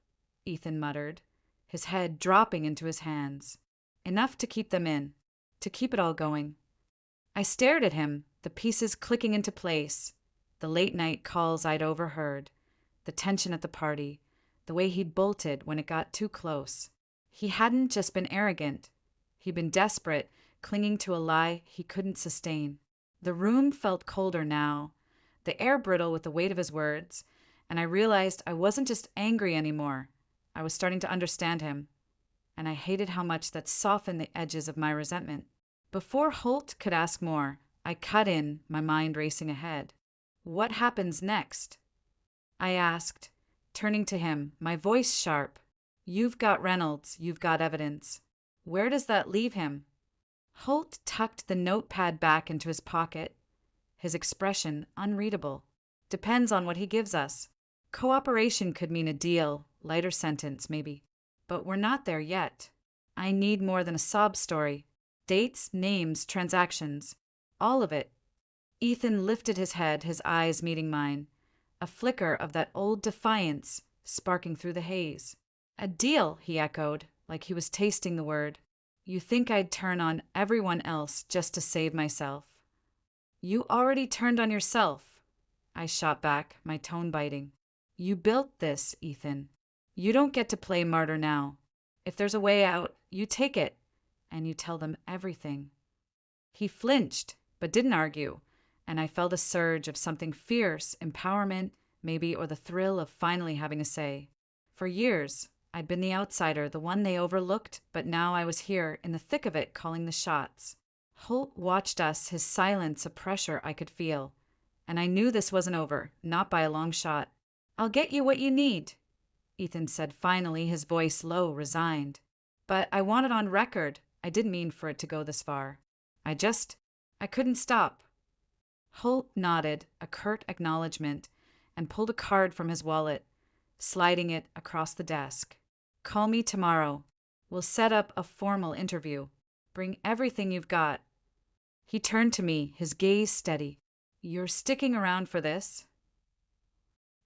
Ethan muttered, his head dropping into his hands. Enough to keep them in, to keep it all going. I stared at him, the pieces clicking into place, the late-night calls I'd overheard, the tension at the party, the way he'd bolted when it got too close. He hadn't just been arrogant. He'd been desperate, clinging to a lie he couldn't sustain. The room felt colder now, the air brittle with the weight of his words, and I realized I wasn't just angry anymore. I was starting to understand him, and I hated how much that softened the edges of my resentment. Before Holt could ask more, I cut in, my mind racing ahead. What happens next? I asked, turning to him, my voice sharp. You've got Reynolds, you've got evidence. Where does that leave him? Holt tucked the notepad back into his pocket, his expression unreadable. Depends on what he gives us. Cooperation could mean a deal, lighter sentence maybe. But we're not there yet. I need more than a sob story. Dates, names, transactions. All of it. Ethan lifted his head, his eyes meeting mine. A flicker of that old defiance sparking through the haze. A deal, he echoed, like he was tasting the word. You think I'd turn on everyone else just to save myself? You already turned on yourself, I shot back, my tone biting. You built this, Ethan. You don't get to play martyr now. If there's a way out, you take it, and you tell them everything. He flinched, but didn't argue, and I felt a surge of something fierce, empowerment, maybe, or the thrill of finally having a say. For years, I'd been the outsider, the one they overlooked, but now I was here, in the thick of it, calling the shots. Holt watched us, his silence a pressure I could feel, and I knew this wasn't over, not by a long shot. I'll get you what you need, Ethan said finally, his voice low, resigned. But I want it on record. I didn't mean for it to go this far. I couldn't stop. Holt nodded, a curt acknowledgement, and pulled a card from his wallet, sliding it across the desk. Call me tomorrow. We'll set up a formal interview. Bring everything you've got. He turned to me, his gaze steady. You're sticking around for this?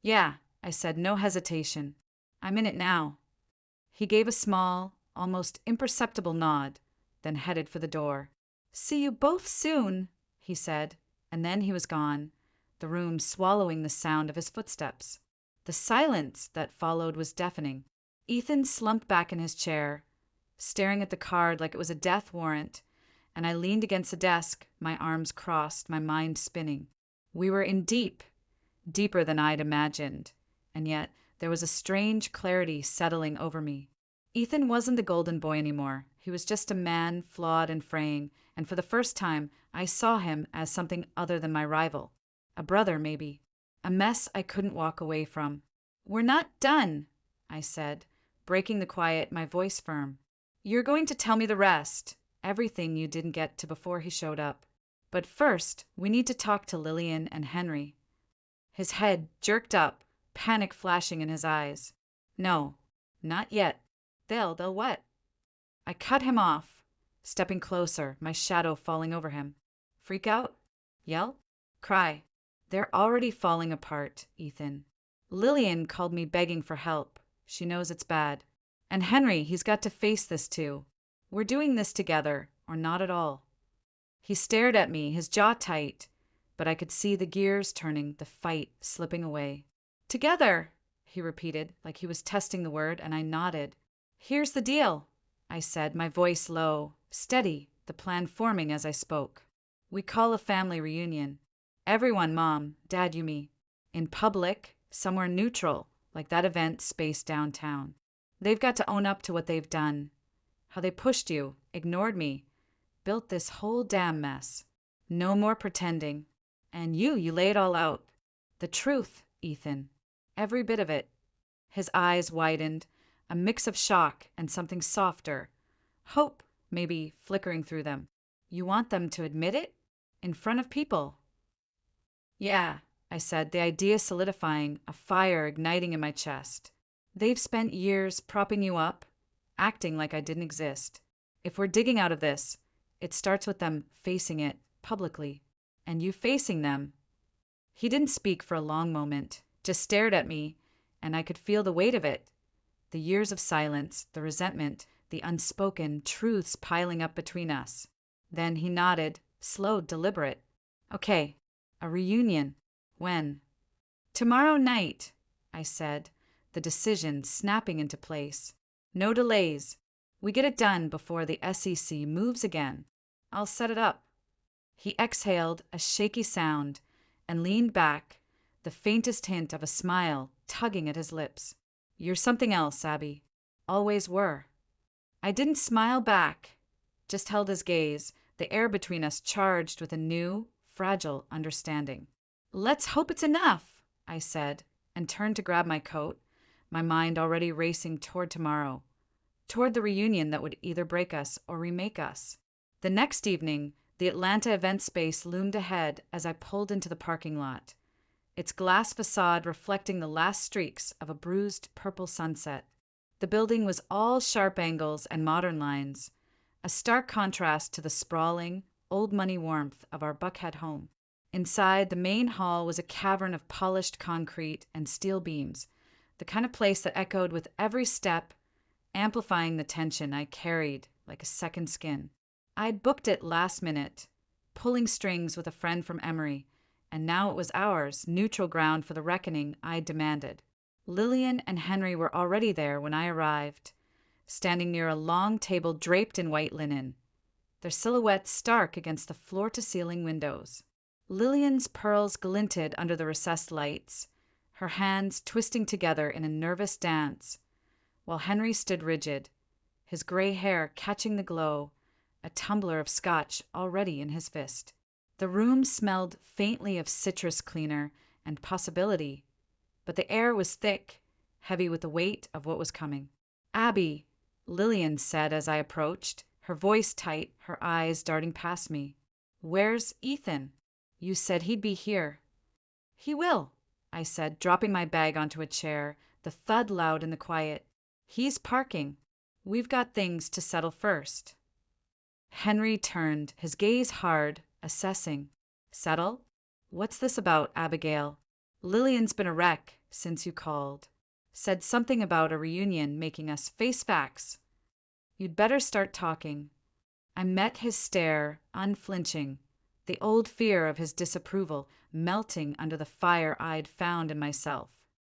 Yeah, I said, no hesitation. I'm in it now. He gave a small, almost imperceptible nod, then headed for the door. See you both soon, he said, and then he was gone, the room swallowing the sound of his footsteps. The silence that followed was deafening. Ethan slumped back in his chair, staring at the card like it was a death warrant, and I leaned against the desk, my arms crossed, my mind spinning. We were in deep, deeper than I'd imagined, and yet there was a strange clarity settling over me. Ethan wasn't the golden boy anymore. He was just a man, flawed and fraying, and for the first time, I saw him as something other than my rival. A brother, maybe. A mess I couldn't walk away from. We're not done, I said, breaking the quiet, my voice firm. You're going to tell me the rest, everything you didn't get to before he showed up. But first, we need to talk to Lillian and Henry. His head jerked up, panic flashing in his eyes. No, not yet. They'll what? I cut him off, stepping closer, my shadow falling over him. Freak out? Yell? Cry? They're already falling apart, Ethan. Lillian called me begging for help. She knows it's bad. And Henry, he's got to face this too. We're doing this together, or not at all. He stared at me, his jaw tight, but I could see the gears turning, the fight slipping away. Together, he repeated, like he was testing the word, and I nodded. Here's the deal, I said, my voice low, steady, the plan forming as I spoke. We call a family reunion. Everyone, Mom, Dad, you, me. In public, somewhere neutral, like that event space downtown. They've got to own up to what they've done. How they pushed you, ignored me, built this whole damn mess. No more pretending. And you lay it all out. The truth, Ethan. Every bit of it. His eyes widened, a mix of shock and something softer. Hope, maybe, flickering through them. You want them to admit it? In front of people? Yeah, I said, the idea solidifying, a fire igniting in my chest. They've spent years propping you up, acting like I didn't exist. If we're digging out of this, it starts with them facing it publicly. And you facing them. He didn't speak for a long moment, just stared at me, and I could feel the weight of it. The years of silence, the resentment, the unspoken truths piling up between us. Then he nodded, slow, deliberate. Okay, a reunion. When? Tomorrow night, I said, the decision snapping into place. No delays. We get it done before the SEC moves again. I'll set it up. He exhaled a shaky sound and leaned back, the faintest hint of a smile tugging at his lips. You're something else, Abby. Always were. I didn't smile back, just held his gaze, the air between us charged with a new, fragile understanding. Let's hope it's enough, I said, and turned to grab my coat, my mind already racing toward tomorrow, toward the reunion that would either break us or remake us. The next evening, the Atlanta event space loomed ahead as I pulled into the parking lot, its glass facade reflecting the last streaks of a bruised purple sunset. The building was all sharp angles and modern lines, a stark contrast to the sprawling, old-money warmth of our Buckhead home. Inside, the main hall was a cavern of polished concrete and steel beams, the kind of place that echoed with every step, amplifying the tension I carried like a second skin. I'd booked it last minute, pulling strings with a friend from Emory, and now it was ours, neutral ground for the reckoning I demanded. Lillian and Henry were already there when I arrived, standing near a long table draped in white linen, their silhouettes stark against the floor-to-ceiling windows. Lillian's pearls glinted under the recessed lights, her hands twisting together in a nervous dance, while Henry stood rigid, his gray hair catching the glow, a tumbler of scotch already in his fist. The room smelled faintly of citrus cleaner and possibility, but the air was thick, heavy with the weight of what was coming. Abby, Lillian said as I approached, her voice tight, her eyes darting past me. Where's Ethan? You said he'd be here. He will, I said, dropping my bag onto a chair, the thud loud in the quiet. He's parking. We've got things to settle first. Henry turned, his gaze hard, assessing. Settle? What's this about, Abigail? Lillian's been a wreck since you called. Said something about a reunion making us face facts. You'd better start talking. I met his stare, unflinching, the old fear of his disapproval melting under the fire I'd found in myself.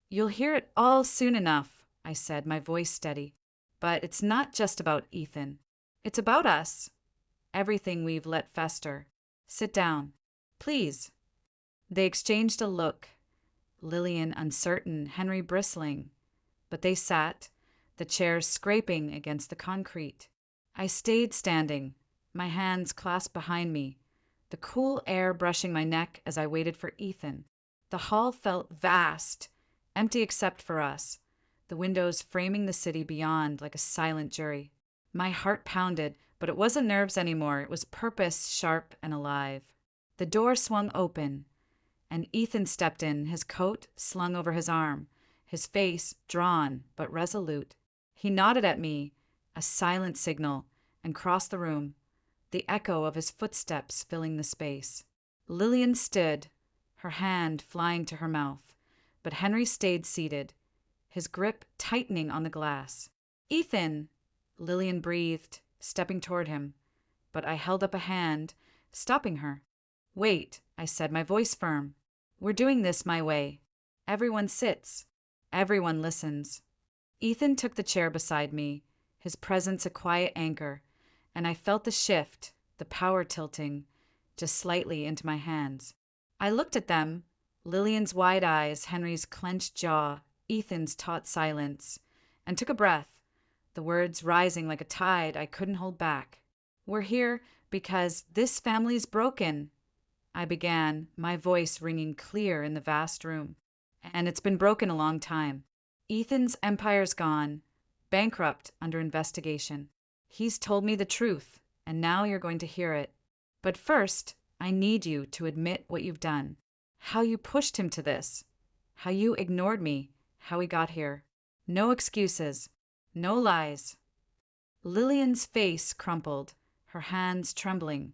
You'll hear it all soon enough, I said, my voice steady. But it's not just about Ethan. It's about us. Everything we've let fester. Sit down. Please. They exchanged a look, Lillian uncertain, Henry bristling. But they sat, the chairs scraping against the concrete. I stayed standing, my hands clasped behind me, the cool air brushing my neck as I waited for Ethan. The hall felt vast, empty except for us, the windows framing the city beyond like a silent jury. My heart pounded, but it wasn't nerves anymore. It was purpose, sharp and alive. The door swung open, and Ethan stepped in, his coat slung over his arm, his face drawn but resolute. He nodded at me, a silent signal, and crossed the room, the echo of his footsteps filling the space. Lillian stood, her hand flying to her mouth, but Henry stayed seated, his grip tightening on the glass. Ethan, Lillian breathed, stepping toward him, but I held up a hand, stopping her. Wait, I said, my voice firm. We're doing this my way. Everyone sits. Everyone listens. Ethan took the chair beside me, his presence a quiet anchor, and I felt the shift, the power tilting, just slightly into my hands. I looked at them, Lillian's wide eyes, Henry's clenched jaw, Ethan's taut silence, and took a breath, the words rising like a tide I couldn't hold back. We're here because this family's broken, I began, my voice ringing clear in the vast room. And it's been broken a long time. Ethan's empire's gone, bankrupt under investigation. He's told me the truth, and now you're going to hear it. But first, I need you to admit what you've done. How you pushed him to this. How you ignored me. How he got here. No excuses. No lies. Lillian's face crumpled, her hands trembling.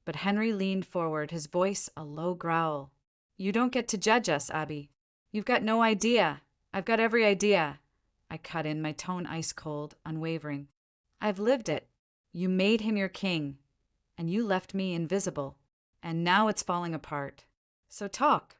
But Henry leaned forward, his voice a low growl. You don't get to judge us, Abby. You've got no idea. I've got every idea. I cut in, my tone ice cold, unwavering. I've lived it. You made him your king, and you left me invisible, and now it's falling apart. So talk.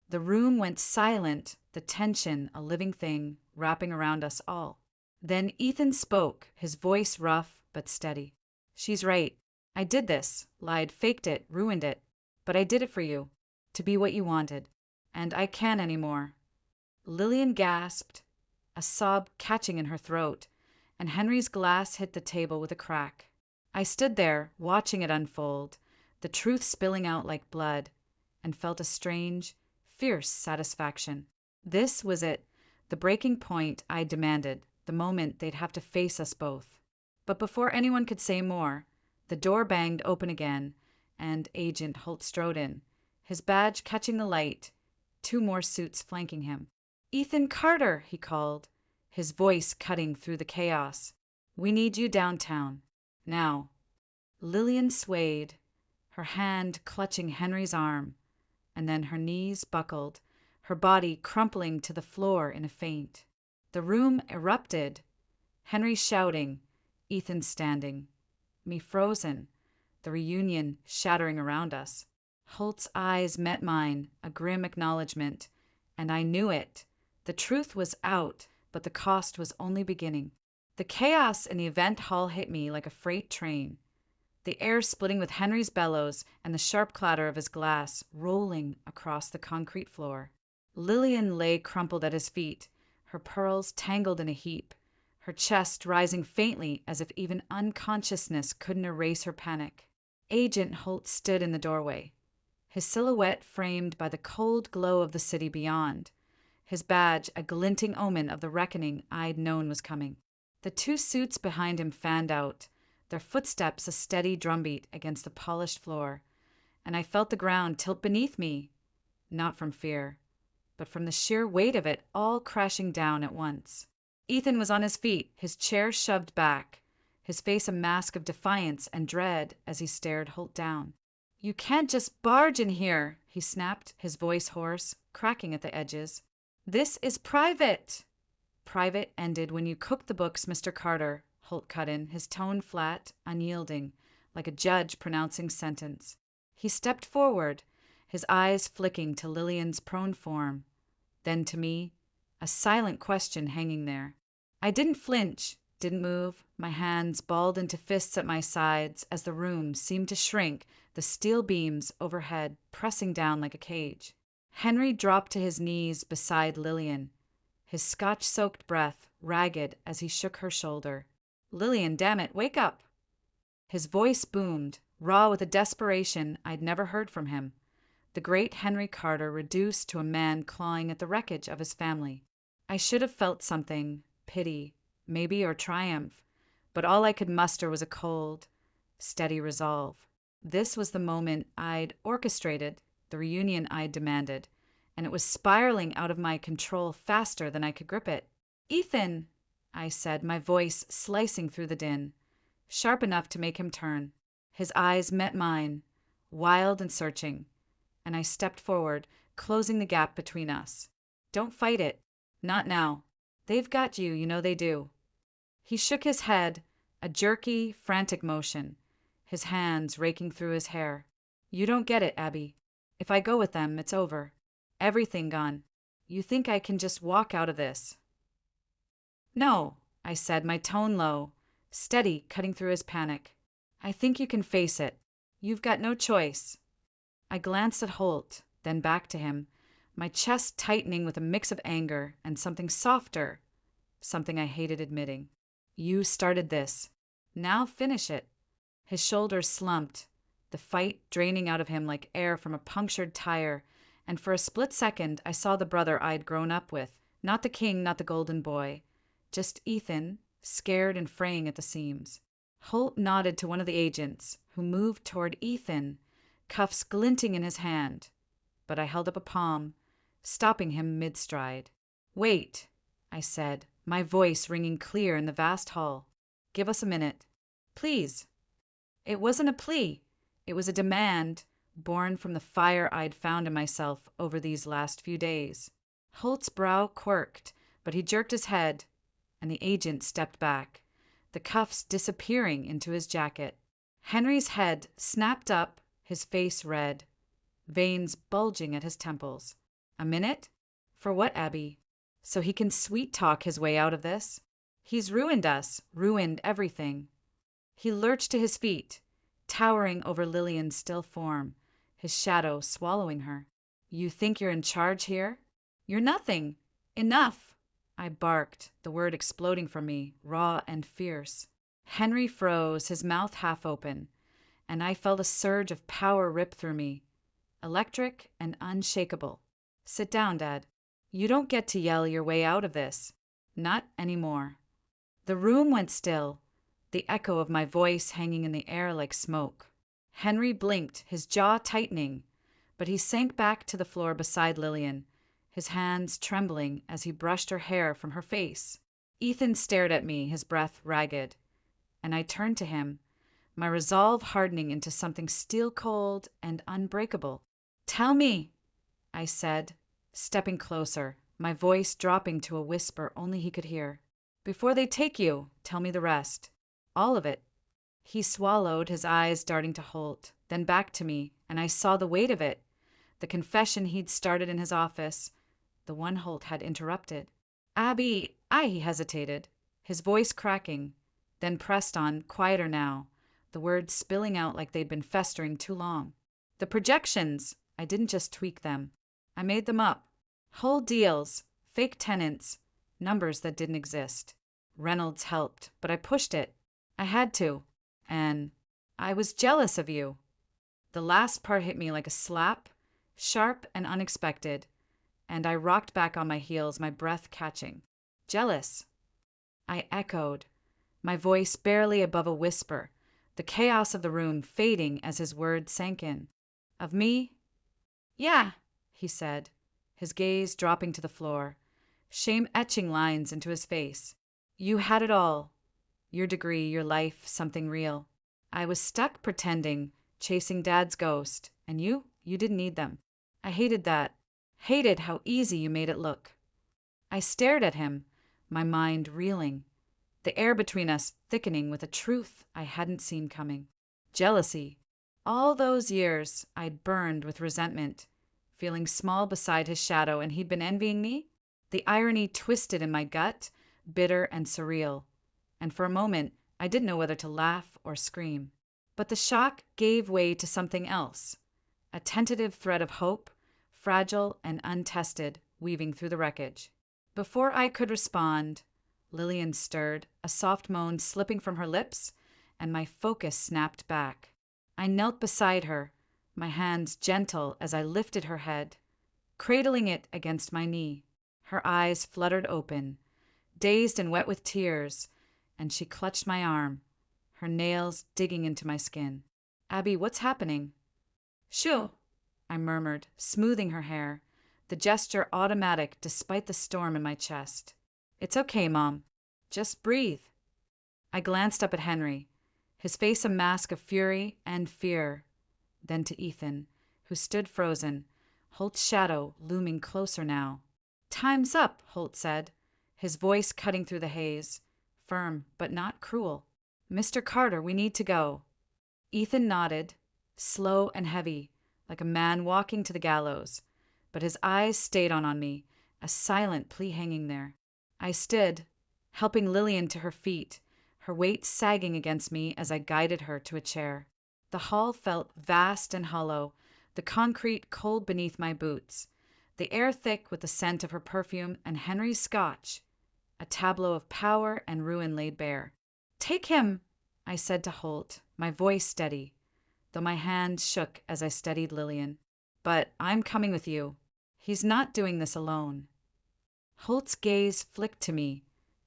The room went silent, the tension a living thing wrapping around us all. Then Ethan spoke, his voice rough but steady. She's right. I did this, lied, faked it, ruined it. But I did it for you, to be what you wanted. And I can't anymore. Lillian gasped, a sob catching in her throat, and Henry's glass hit the table with a crack. I stood there, watching it unfold, the truth spilling out like blood, and felt a strange, fierce satisfaction. This was it, the breaking point I demanded, the moment they'd have to face us both. But before anyone could say more, the door banged open again, and Agent Holt strode in, his badge catching the light, 2 more suits flanking him. "Ethan Carter," he called, his voice cutting through the chaos. "We need you downtown. Now." Lillian swayed, her hand clutching Henry's arm, and then her knees buckled, her body crumpling to the floor in a faint. The room erupted, Henry shouting, Ethan standing, me frozen, the reunion shattering around us. Holt's eyes met mine, a grim acknowledgement, and I knew it. The truth was out, but the cost was only beginning. The chaos in the event hall hit me like a freight train, the air splitting with Henry's bellows and the sharp clatter of his glass rolling across the concrete floor. Lillian lay crumpled at his feet, her pearls tangled in a heap, her chest rising faintly as if even unconsciousness couldn't erase her panic. Agent Holt stood in the doorway, his silhouette framed by the cold glow of the city beyond, his badge a glinting omen of the reckoning I'd known was coming. The 2 suits behind him fanned out, their footsteps a steady drumbeat against the polished floor, and I felt the ground tilt beneath me, not from fear, but from the sheer weight of it all crashing down at once. Ethan was on his feet, his chair shoved back, his face a mask of defiance and dread as he stared Holt down. "You can't just barge in here," he snapped, his voice hoarse, cracking at the edges. "This is private." "Private ended when you cooked the books, Mr. Carter," Holt cut in, his tone flat, unyielding, like a judge pronouncing sentence. He stepped forward, his eyes flicking to Lillian's prone form, then to me, a silent question hanging there. I didn't flinch, didn't move, my hands balled into fists at my sides as the room seemed to shrink, the steel beams overhead pressing down like a cage. Henry dropped to his knees beside Lillian, his scotch-soaked breath ragged as he shook her shoulder. "Lillian, damn it, wake up!" His voice boomed, raw with a desperation I'd never heard from him. The great Henry Carter reduced to a man clawing at the wreckage of his family. I should have felt something, pity, maybe, or triumph, but all I could muster was a cold, steady resolve. This was the moment I'd orchestrated, the reunion I'd demanded, and it was spiraling out of my control faster than I could grip it. "Ethan," I said, my voice slicing through the din, sharp enough to make him turn. His eyes met mine, wild and searching, and I stepped forward, closing the gap between us. "Don't fight it. Not now. They've got you, you know they do." He shook his head, a jerky, frantic motion, his hands raking through his hair. "You don't get it, Abby. If I go with them, it's over. Everything gone. You think I can just walk out of this?" "No," I said, my tone low, steady, cutting through his panic. "I think you can face it. You've got no choice." I glanced at Holt, then back to him, my chest tightening with a mix of anger and something softer, something I hated admitting. "You started this. Now finish it." His shoulders slumped, the fight draining out of him like air from a punctured tire, and for a split second I saw the brother I'd grown up with, not the king, not the golden boy, just Ethan, scared and fraying at the seams. Holt nodded to one of the agents, who moved toward Ethan, cuffs glinting in his hand, but I held up a palm, stopping him mid-stride. "Wait," I said, my voice ringing clear in the vast hall. "Give us a minute. Please." It wasn't a plea. It was a demand, born from the fire I'd found in myself over these last few days. Holt's brow quirked, but he jerked his head, and the agent stepped back, the cuffs disappearing into his jacket. Henry's head snapped up, his face red, veins bulging at his temples. A minute? For what, Abby? So he can sweet-talk his way out of this? He's ruined us, ruined everything. He lurched to his feet, towering over Lillian's still form, his shadow swallowing her. You think you're in charge here? You're nothing. Enough! I barked, the word exploding from me, raw and fierce. Henry froze, his mouth half open, and I felt a surge of power rip through me, electric and unshakable. Sit down, Dad. You don't get to yell your way out of this. Not anymore. The room went still, the echo of my voice hanging in the air like smoke. Henry blinked, his jaw tightening, but he sank back to the floor beside Lillian, his hands trembling as he brushed her hair from her face. Ethan stared at me, his breath ragged, and I turned to him, my resolve hardening into something steel-cold and unbreakable. Tell me, I said, stepping closer, my voice dropping to a whisper only he could hear. Before they take you, tell me the rest. All of it. He swallowed, his eyes darting to Holt, then back to me, and I saw the weight of it. The confession he'd started in his office, the one Holt had interrupted. Abby, he hesitated, his voice cracking, then pressed on, quieter now, the words spilling out like they'd been festering too long. The projections, I didn't just tweak them. I made them up. Whole deals, fake tenants, numbers that didn't exist. Reynolds helped, but I pushed it. I had to. And I was jealous of you. The last part hit me like a slap, sharp and unexpected, and I rocked back on my heels, my breath catching. Jealous. I echoed, my voice barely above a whisper, the chaos of the room fading as his words sank in. Of me? Yeah, he said, his gaze dropping to the floor, shame etching lines into his face. You had it all. Your degree, your life, something real. I was stuck pretending, chasing Dad's ghost, and you didn't need them. I hated that. Hated how easy you made it look. I stared at him, my mind reeling, the air between us thickening with a truth I hadn't seen coming. Jealousy. All those years I'd burned with resentment, feeling small beside his shadow, and he'd been envying me? The irony twisted in my gut, bitter and surreal, and for a moment I didn't know whether to laugh or scream. But the shock gave way to something else, a tentative thread of hope, fragile and untested, weaving through the wreckage. Before I could respond, Lillian stirred, a soft moan slipping from her lips, and my focus snapped back. I knelt beside her, my hands gentle as I lifted her head, cradling it against my knee. Her eyes fluttered open, dazed and wet with tears, and she clutched my arm, her nails digging into my skin. Abby, what's happening? Shoo, I murmured, smoothing her hair, the gesture automatic despite the storm in my chest. It's okay, Mom. Just breathe. I glanced up at Henry, his face a mask of fury and fear, then to Ethan, who stood frozen, Holt's shadow looming closer now. Time's up, Holt said, his voice cutting through the haze, firm but not cruel. Mr. Carter, we need to go. Ethan nodded, slow and heavy, like a man walking to the gallows, but his eyes stayed on me, a silent plea hanging there. I stood, helping Lillian to her feet, her weight sagging against me as I guided her to a chair. The hall felt vast and hollow, the concrete cold beneath my boots, the air thick with the scent of her perfume and Henry's scotch, a tableau of power and ruin laid bare. Take him, I said to Holt, my voice steady, though my hands shook as I steadied Lillian. But I'm coming with you. He's not doing this alone. Holt's gaze flicked to me,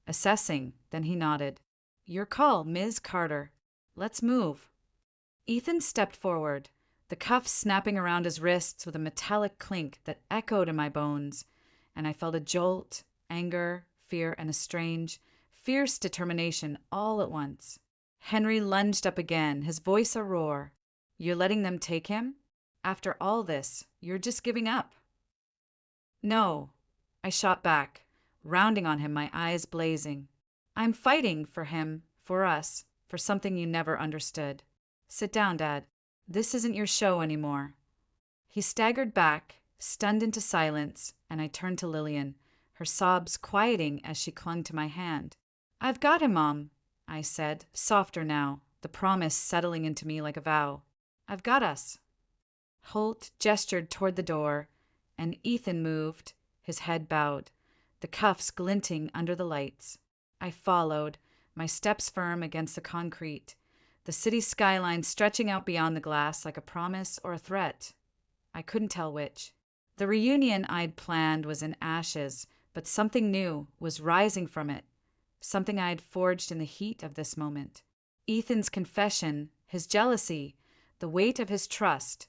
assessing, then he nodded. Your call, Ms. Carter. Let's move. Ethan stepped forward, the cuffs snapping around his wrists with a metallic clink that echoed in my bones, and I felt a jolt, anger, fear, and a strange, fierce determination all at once. Henry lunged up again, his voice a roar. You're letting them take him? After all this, you're just giving up. No, I shot back, rounding on him, my eyes blazing. I'm fighting for him, for us, for something you never understood. Sit down, Dad. This isn't your show anymore. He staggered back, stunned into silence, and I turned to Lillian, her sobs quieting as she clung to my hand. I've got him, Mom, I said, softer now, the promise settling into me like a vow. I've got us. Holt gestured toward the door, and Ethan moved, his head bowed, the cuffs glinting under the lights. I followed, my steps firm against the concrete, the city skyline stretching out beyond the glass like a promise or a threat. I couldn't tell which. The reunion I'd planned was in ashes, but something new was rising from it, something I'd forged in the heat of this moment. Ethan's confession, his jealousy, the weight of his trust.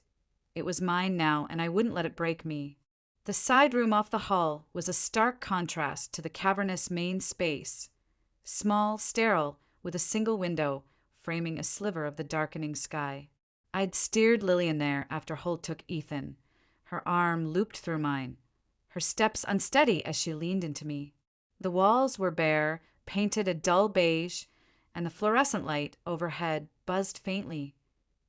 It was mine now, and I wouldn't let it break me. The side room off the hall was a stark contrast to the cavernous main space. Small, sterile, with a single window, framing a sliver of the darkening sky. I'd steered Lillian there after Holt took Ethan, her arm looped through mine, her steps unsteady as she leaned into me. The walls were bare, painted a dull beige, and the fluorescent light overhead buzzed faintly,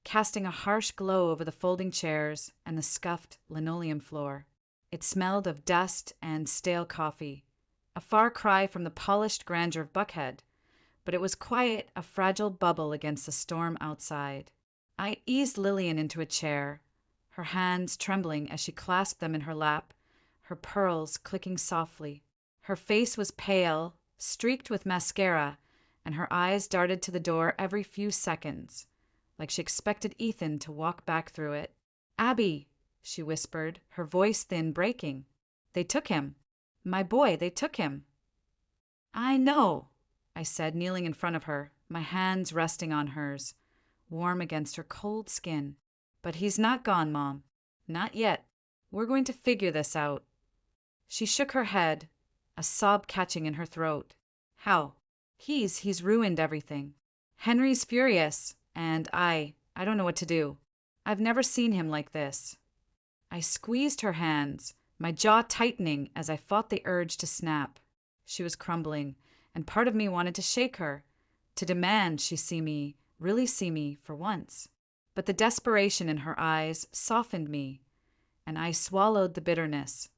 casting a harsh glow over the folding chairs and the scuffed linoleum floor. It smelled of dust and stale coffee, a far cry from the polished grandeur of Buckhead, but it was quite a fragile bubble against the storm outside. I eased Lillian into a chair, her hands trembling as she clasped them in her lap, her pearls clicking softly. Her face was pale, streaked with mascara, and her eyes darted to the door every few seconds, like she expected Ethan to walk back through it. "Abby," she whispered, her voice thin, breaking. "They took him. My boy, they took him." "I know," I said, kneeling in front of her, my hands resting on hers, warm against her cold skin. "But he's not gone, Mom. Not yet. We're going to figure this out." She shook her head, a sob catching in her throat. "How?" He's ruined everything. Henry's furious, and I don't know what to do. I've never seen him like this." I squeezed her hands, my jaw tightening as I fought the urge to snap. She was crumbling, and part of me wanted to shake her, to demand she see me, really see me, for once. But the desperation in her eyes softened me, and I swallowed the bitterness,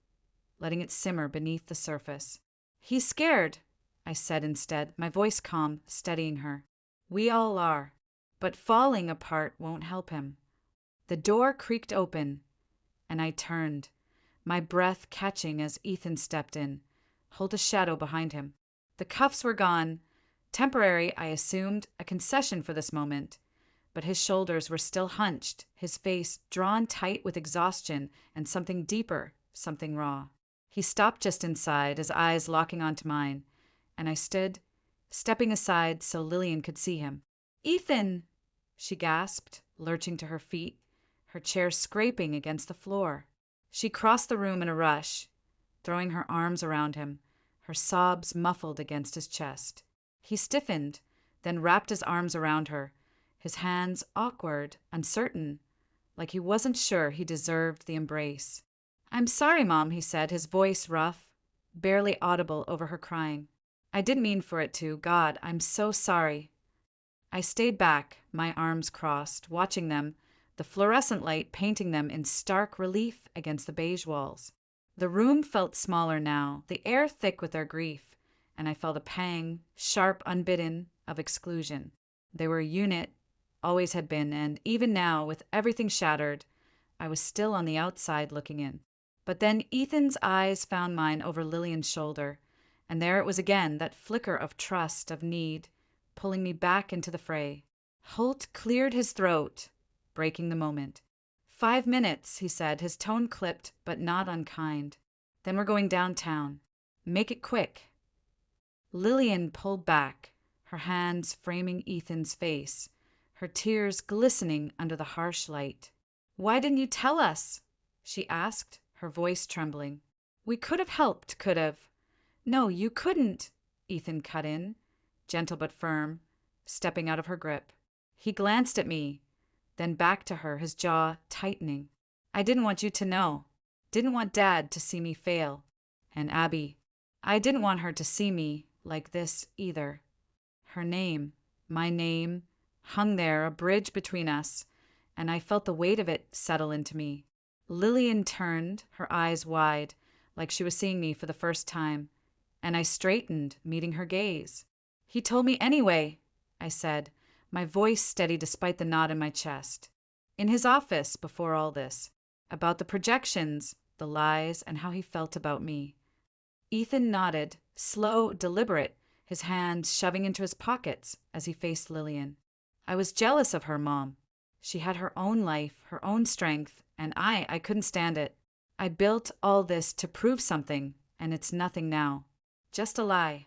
letting it simmer beneath the surface. "He's scared," I said instead, my voice calm, steadying her. "We all are. But falling apart won't help him." The door creaked open, and I turned, my breath catching as Ethan stepped in, Hold a shadow behind him. The cuffs were gone, temporary, I assumed, a concession for this moment, but his shoulders were still hunched, his face drawn tight with exhaustion and something deeper, something raw. He stopped just inside, his eyes locking onto mine, and I stood, stepping aside so Lillian could see him. "Ethan!" she gasped, lurching to her feet, her chair scraping against the floor. She crossed the room in a rush, throwing her arms around him, her sobs muffled against his chest. He stiffened, then wrapped his arms around her, his hands awkward, uncertain, like he wasn't sure he deserved the embrace. "I'm sorry, Mom," he said, his voice rough, barely audible over her crying. "I didn't mean for it to. God, I'm so sorry." I stayed back, my arms crossed, watching them, the fluorescent light painting them in stark relief against the beige walls. The room felt smaller now, the air thick with their grief, and I felt a pang, sharp, unbidden, of exclusion. They were a unit, always had been, and even now, with everything shattered, I was still on the outside looking in. But then Ethan's eyes found mine over Lillian's shoulder, and there it was again, that flicker of trust, of need, pulling me back into the fray. Holt cleared his throat, breaking the moment. 5 minutes, he said, his tone clipped but not unkind. "Then we're going downtown. Make it quick." Lillian pulled back, her hands framing Ethan's face, her tears glistening under the harsh light. "Why didn't you tell us?" she asked, her voice trembling. "We could have helped, could have." "No, you couldn't," Ethan cut in, gentle but firm, stepping out of her grip. He glanced at me, then back to her, his jaw tightening. "I didn't want you to know. Didn't want Dad to see me fail. And Abby, I didn't want her to see me like this either. Her name, my name, hung there, a bridge between us, and I felt the weight of it settle into me. Lillian turned, her eyes wide, like she was seeing me for the first time, and I straightened, meeting her gaze. "He told me anyway," I said, my voice steady despite the knot in my chest. "In his office, before all this. About the projections, the lies, and how he felt about me." Ethan nodded, slow, deliberate, his hands shoving into his pockets as he faced Lillian. "I was jealous of her, Mom. She had her own life, her own strength, and I couldn't stand it. I built all this to prove something, and it's nothing now. Just a lie."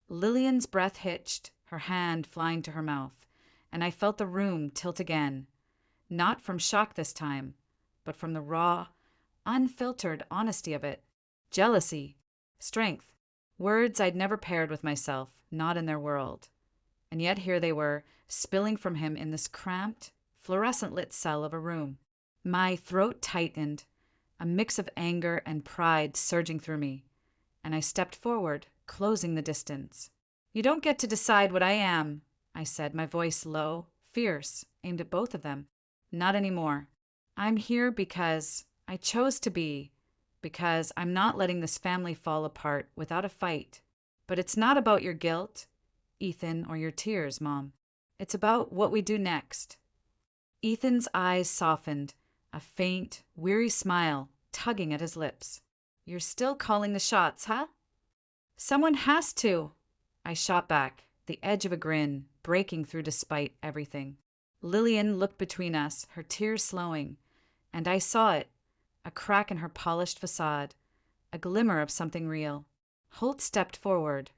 Lillian's breath hitched, her hand flying to her mouth, and I felt the room tilt again. Not from shock this time, but from the raw, unfiltered honesty of it. Jealousy. Strength. Words I'd never paired with myself, not in their world. And yet here they were, spilling from him in this cramped, fluorescent-lit cell of a room. My throat tightened, a mix of anger and pride surging through me, and I stepped forward, closing the distance. "You don't get to decide what I am," I said, my voice low, fierce, aimed at both of them. "Not anymore. I'm here because I chose to be, because I'm not letting this family fall apart without a fight. But it's not about your guilt, Ethan, or your tears, Mom. It's about what we do next." Ethan's eyes softened, a faint, weary smile tugging at his lips. "You're still calling the shots, huh?" "Someone has to," I shot back, the edge of a grin breaking through despite everything. Lillian looked between us, her tears slowing, and I saw it, a crack in her polished facade, a glimmer of something real. Holt stepped forward,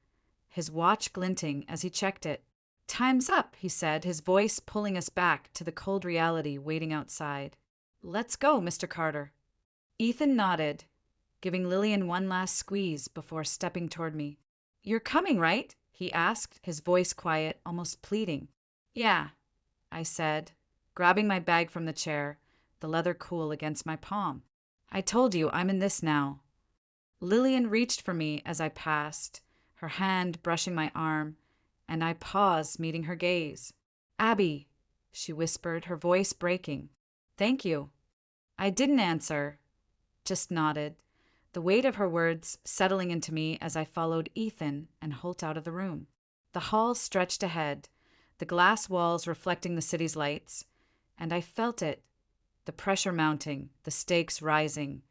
his watch glinting as he checked it. "Time's up," he said, his voice pulling us back to the cold reality waiting outside. "Let's go, Mr. Carter." Ethan nodded, giving Lillian one last squeeze before stepping toward me. "You're coming, right?" he asked, his voice quiet, almost pleading. "Yeah," I said, grabbing my bag from the chair, the leather cool against my palm. "I told you I'm in this now." Lillian reached for me as I passed, her hand brushing my arm, and I paused, meeting her gaze. "Abby," she whispered, her voice breaking. "Thank you." I didn't answer, just nodded, the weight of her words settling into me as I followed Ethan and Holt out of the room. The hall stretched ahead, the glass walls reflecting the city's lights, and I felt it, the pressure mounting, the stakes rising,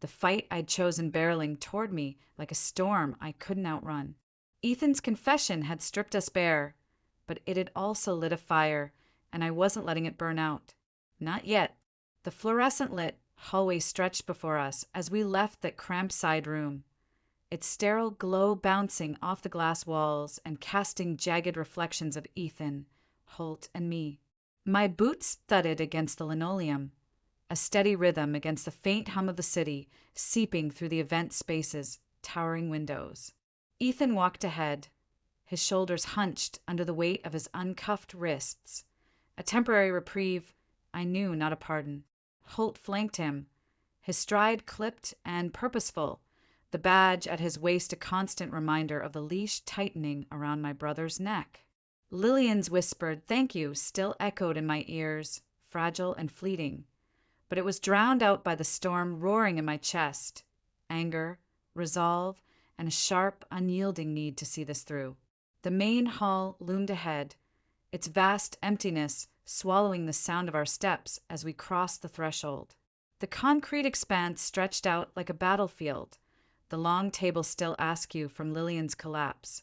the fight I'd chosen barreling toward me like a storm I couldn't outrun. Ethan's confession had stripped us bare, but it had also lit a fire, and I wasn't letting it burn out. Not yet. The fluorescent-lit hallway stretched before us as we left that cramped side room, its sterile glow bouncing off the glass walls and casting jagged reflections of Ethan, Holt, and me. My boots thudded against the linoleum, a steady rhythm against the faint hum of the city seeping through the event space's towering windows. Ethan walked ahead, his shoulders hunched under the weight of his uncuffed wrists. A temporary reprieve, I knew, not a pardon. Holt flanked him, his stride clipped and purposeful, the badge at his waist a constant reminder of the leash tightening around my brother's neck. Lillian's whispered "thank you" still echoed in my ears, fragile and fleeting, but it was drowned out by the storm roaring in my chest. Anger, resolve, and a sharp, unyielding need to see this through. The main hall loomed ahead, its vast emptiness swallowing the sound of our steps as we crossed the threshold. The concrete expanse stretched out like a battlefield, the long table still askew from Lillian's collapse.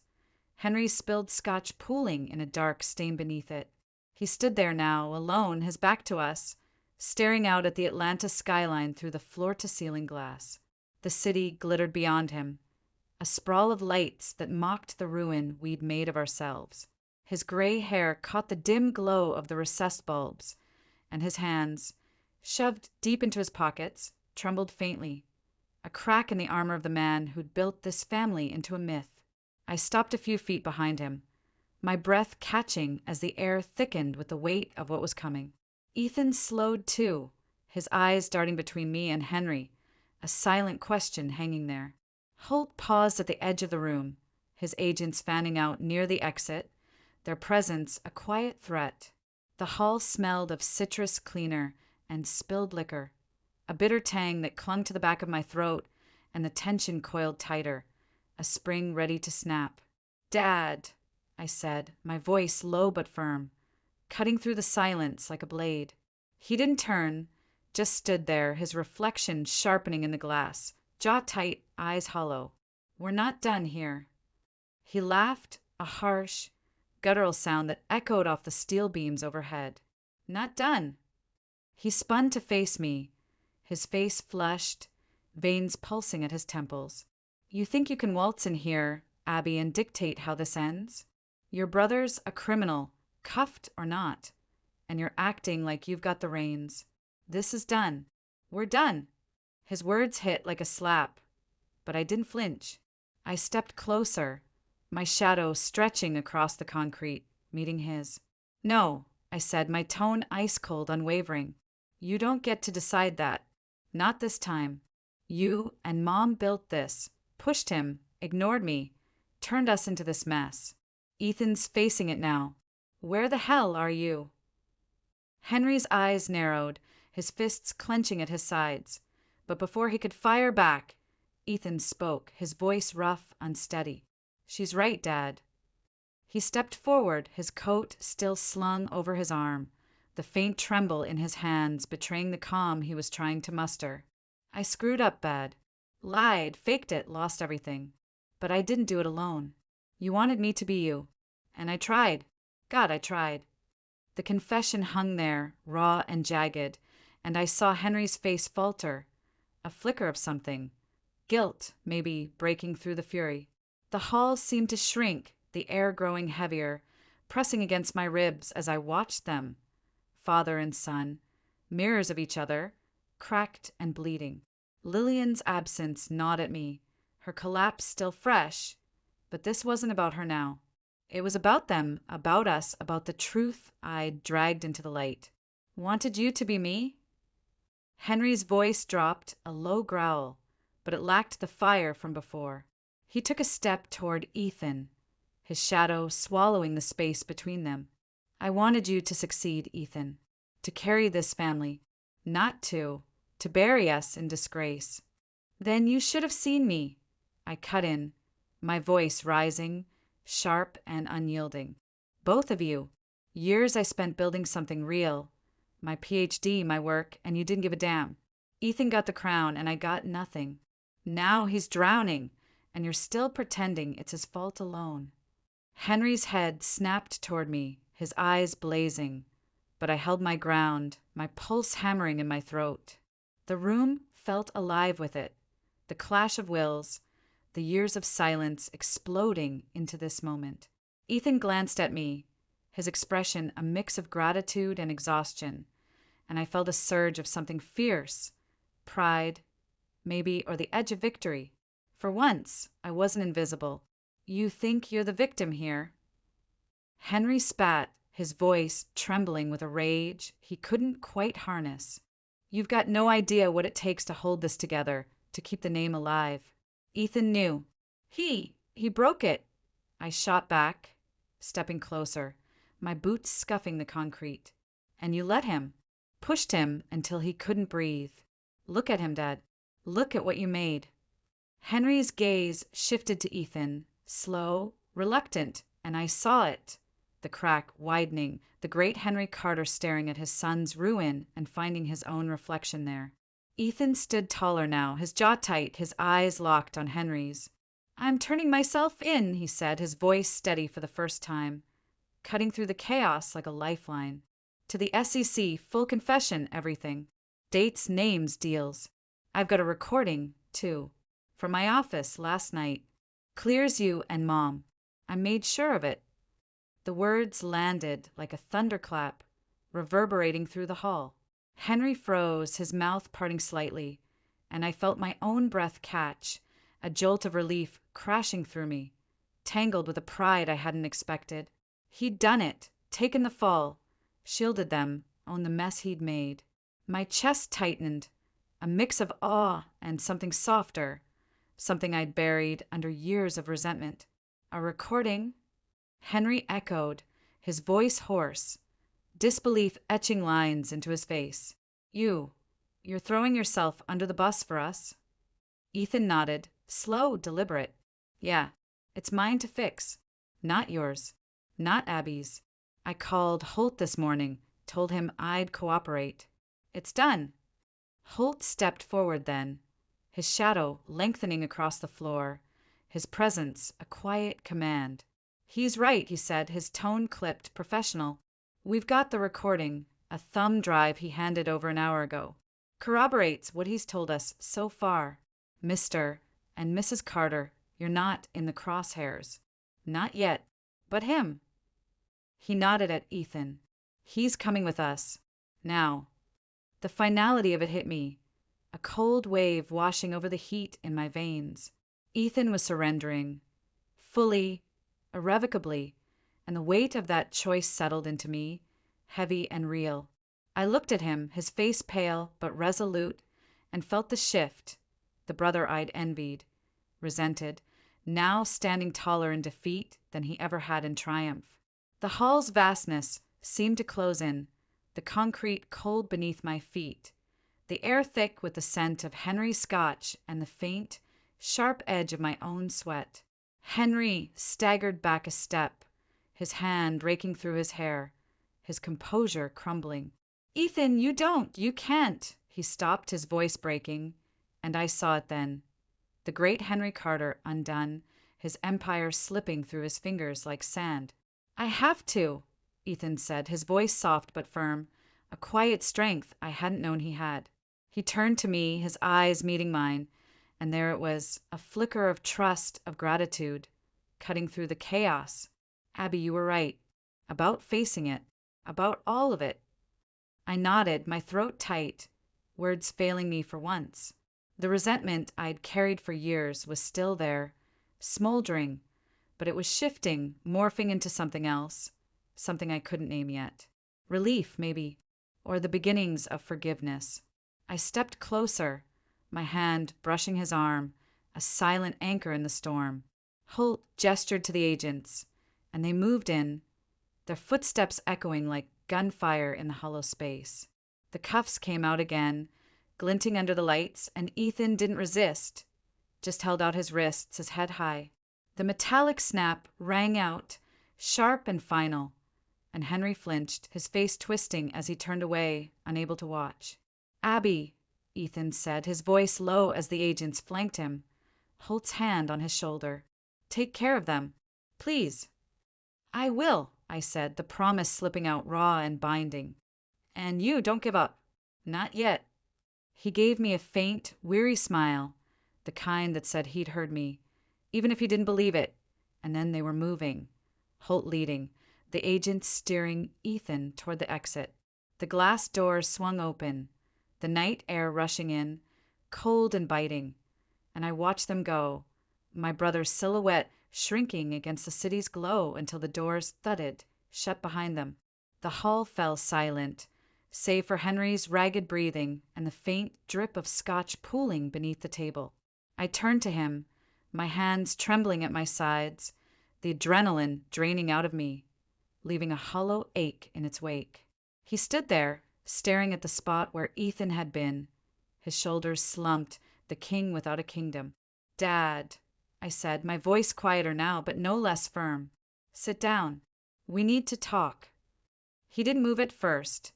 Henry's spilled scotch pooling in a dark stain beneath it. He stood there now, alone, his back to us, staring out at the Atlanta skyline through the floor-to-ceiling glass. The city glittered beyond him, a sprawl of lights that mocked the ruin we'd made of ourselves. His gray hair caught the dim glow of the recessed bulbs, and his hands, shoved deep into his pockets, trembled faintly, a crack in the armor of the man who'd built this family into a myth. I stopped a few feet behind him, my breath catching as the air thickened with the weight of what was coming. Ethan slowed too, his eyes darting between me and Henry, a silent question hanging there. Holt paused at the edge of the room, his agents fanning out near the exit, their presence a quiet threat. The hall smelled of citrus cleaner and spilled liquor, a bitter tang that clung to the back of my throat, and the tension coiled tighter, a spring ready to snap. "Dad," I said, my voice low but firm, cutting through the silence like a blade. He didn't turn, just stood there, his reflection sharpening in the glass, jaw tight, eyes hollow. "We're not done here." He laughed, a harsh, guttural sound that echoed off the steel beams overhead. "Not done." He spun to face me, his face flushed, veins pulsing at his temples. "You think you can waltz in here, Abby, and dictate how this ends? Your brother's a criminal, cuffed or not, and you're acting like you've got the reins. This is done. We're done." His words hit like a slap, but I didn't flinch. I stepped closer, my shadow stretching across the concrete, meeting his. "No," I said, my tone ice-cold, unwavering. "You don't get to decide that. Not this time. You and Mom built this, pushed him, ignored me, turned us into this mess. Ethan's facing it now. Where the hell are you?" Henry's eyes narrowed, his fists clenching at his sides. But before he could fire back, Ethan spoke, his voice rough, unsteady. "She's right, Dad." He stepped forward, his coat still slung over his arm, the faint tremble in his hands betraying the calm he was trying to muster. "I screwed up bad. Lied, faked it, lost everything. But I didn't do it alone. You wanted me to be you. And I tried. God, I tried." The confession hung there, raw and jagged, and I saw Henry's face falter, a flicker of something. Guilt, maybe, breaking through the fury. The hall seemed to shrink, the air growing heavier, pressing against my ribs as I watched them. Father and son, mirrors of each other, cracked and bleeding. Lillian's absence gnawed at me, her collapse still fresh, but this wasn't about her now. It was about them, about us, about the truth I'd dragged into the light. "Wanted you to be me?" Henry's voice dropped, a low growl, but it lacked the fire from before. He took a step toward Ethan, his shadow swallowing the space between them. "I wanted you to succeed, Ethan, to carry this family, not to bury us in disgrace." "Then you should have seen me," I cut in, my voice rising, sharp and unyielding. "Both of you. Years I spent building something real. My PhD, my work, and you didn't give a damn. Ethan got the crown, and I got nothing. Now he's drowning, and you're still pretending it's his fault alone." Henry's head snapped toward me, his eyes blazing, but I held my ground, my pulse hammering in my throat. The room felt alive with it, the clash of wills, the years of silence exploding into this moment. Ethan glanced at me, his expression a mix of gratitude and exhaustion, and I felt a surge of something fierce, pride, maybe, or the edge of victory. For once, I wasn't invisible. "You think you're the victim here?" Henry spat, his voice trembling with a rage he couldn't quite harness. "You've got no idea what it takes to hold this together, to keep the name alive." Ethan knew. He broke it." I shot back, stepping closer, my boots scuffing the concrete. "And you let him. Pushed him until he couldn't breathe. Look at him, Dad. Look at what you made." Henry's gaze shifted to Ethan, slow, reluctant, and I saw it. The crack widening, the great Henry Carter staring at his son's ruin and finding his own reflection there. Ethan stood taller now, his jaw tight, his eyes locked on Henry's. "I'm turning myself in," he said, his voice steady for the first time, cutting through the chaos like a lifeline. "To the SEC, full confession, everything. Dates, names, deals. I've got a recording, too, from my office last night. Clears you and Mom. I made sure of it." The words landed like a thunderclap, reverberating through the hall. Henry froze, his mouth parting slightly, and I felt my own breath catch, a jolt of relief crashing through me, tangled with a pride I hadn't expected. He'd done it, taken the fall, shielded them, owned the mess he'd made. My chest tightened, a mix of awe and something softer, something I'd buried under years of resentment. A recording? Henry echoed, his voice hoarse, disbelief etching lines into his face. You're throwing yourself under the bus for us? Ethan nodded, slow, deliberate. Yeah, it's mine to fix. Not yours. Not Abby's. I called Holt this morning, told him I'd cooperate. It's done. Holt stepped forward then, his shadow lengthening across the floor, his presence a quiet command. He's right, he said, his tone clipped, professional. We've got the recording, a thumb drive he handed over an hour ago. Corroborates what he's told us so far. Mr. and Mrs. Carter, you're not in the crosshairs. Not yet. But him. He nodded at Ethan. He's coming with us. Now. The finality of it hit me, a cold wave washing over the heat in my veins. Ethan was surrendering, fully, irrevocably, and the weight of that choice settled into me, heavy and real. I looked at him, his face pale but resolute, and felt the shift, the brother I'd envied, resented, now standing taller in defeat than he ever had in triumph. The hall's vastness seemed to close in, the concrete cold beneath my feet, the air thick with the scent of Henry Scotch and the faint, sharp edge of my own sweat. Henry staggered back a step, his hand raking through his hair, his composure crumbling. Ethan, you can't. He stopped, his voice breaking, and I saw it then. The great Henry Carter undone, his empire slipping through his fingers like sand. I have to, Ethan said, his voice soft but firm, a quiet strength I hadn't known he had. He turned to me, his eyes meeting mine, and there it was, a flicker of trust, of gratitude, cutting through the chaos. Abby, you were right. About facing it. About all of it. I nodded, my throat tight, words failing me for once. The resentment I'd carried for years was still there, smoldering, but it was shifting, morphing into something else, something I couldn't name yet. Relief, maybe, or the beginnings of forgiveness. I stepped closer, my hand brushing his arm, a silent anchor in the storm. Holt gestured to the agents, and they moved in, their footsteps echoing like gunfire in the hollow space. The cuffs came out again, glinting under the lights, and Ethan didn't resist, just held out his wrists, his head high. The metallic snap rang out, sharp and final, and Henry flinched, his face twisting as he turned away, unable to watch. Abby, Ethan said, his voice low as the agents flanked him, Holt's hand on his shoulder. Take care of them, please. I will, I said, the promise slipping out raw and binding. And you don't give up. Not yet. He gave me a faint, weary smile, the kind that said he'd heard me, even if he didn't believe it. And then they were moving, Holt leading, the agents steering Ethan toward the exit. The glass doors swung open, the night air rushing in, cold and biting, and I watched them go, my brother's silhouette shrinking against the city's glow until the doors thudded, shut behind them. The hall fell silent, save for Henry's ragged breathing and the faint drip of scotch pooling beneath the table. I turned to him, my hands trembling at my sides, the adrenaline draining out of me, leaving a hollow ache in its wake. He stood there, staring at the spot where Ethan had been, his shoulders slumped, the king without a kingdom. Dad, I said, my voice quieter now, but no less firm. Sit down. We need to talk. He didn't move at first,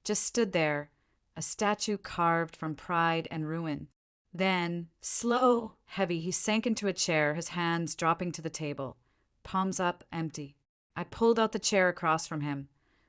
just stood there, a statue carved from pride and ruin. Then, slow, heavy, he sank into a chair, his hands dropping to the table, palms up, empty. I pulled out the chair across from him,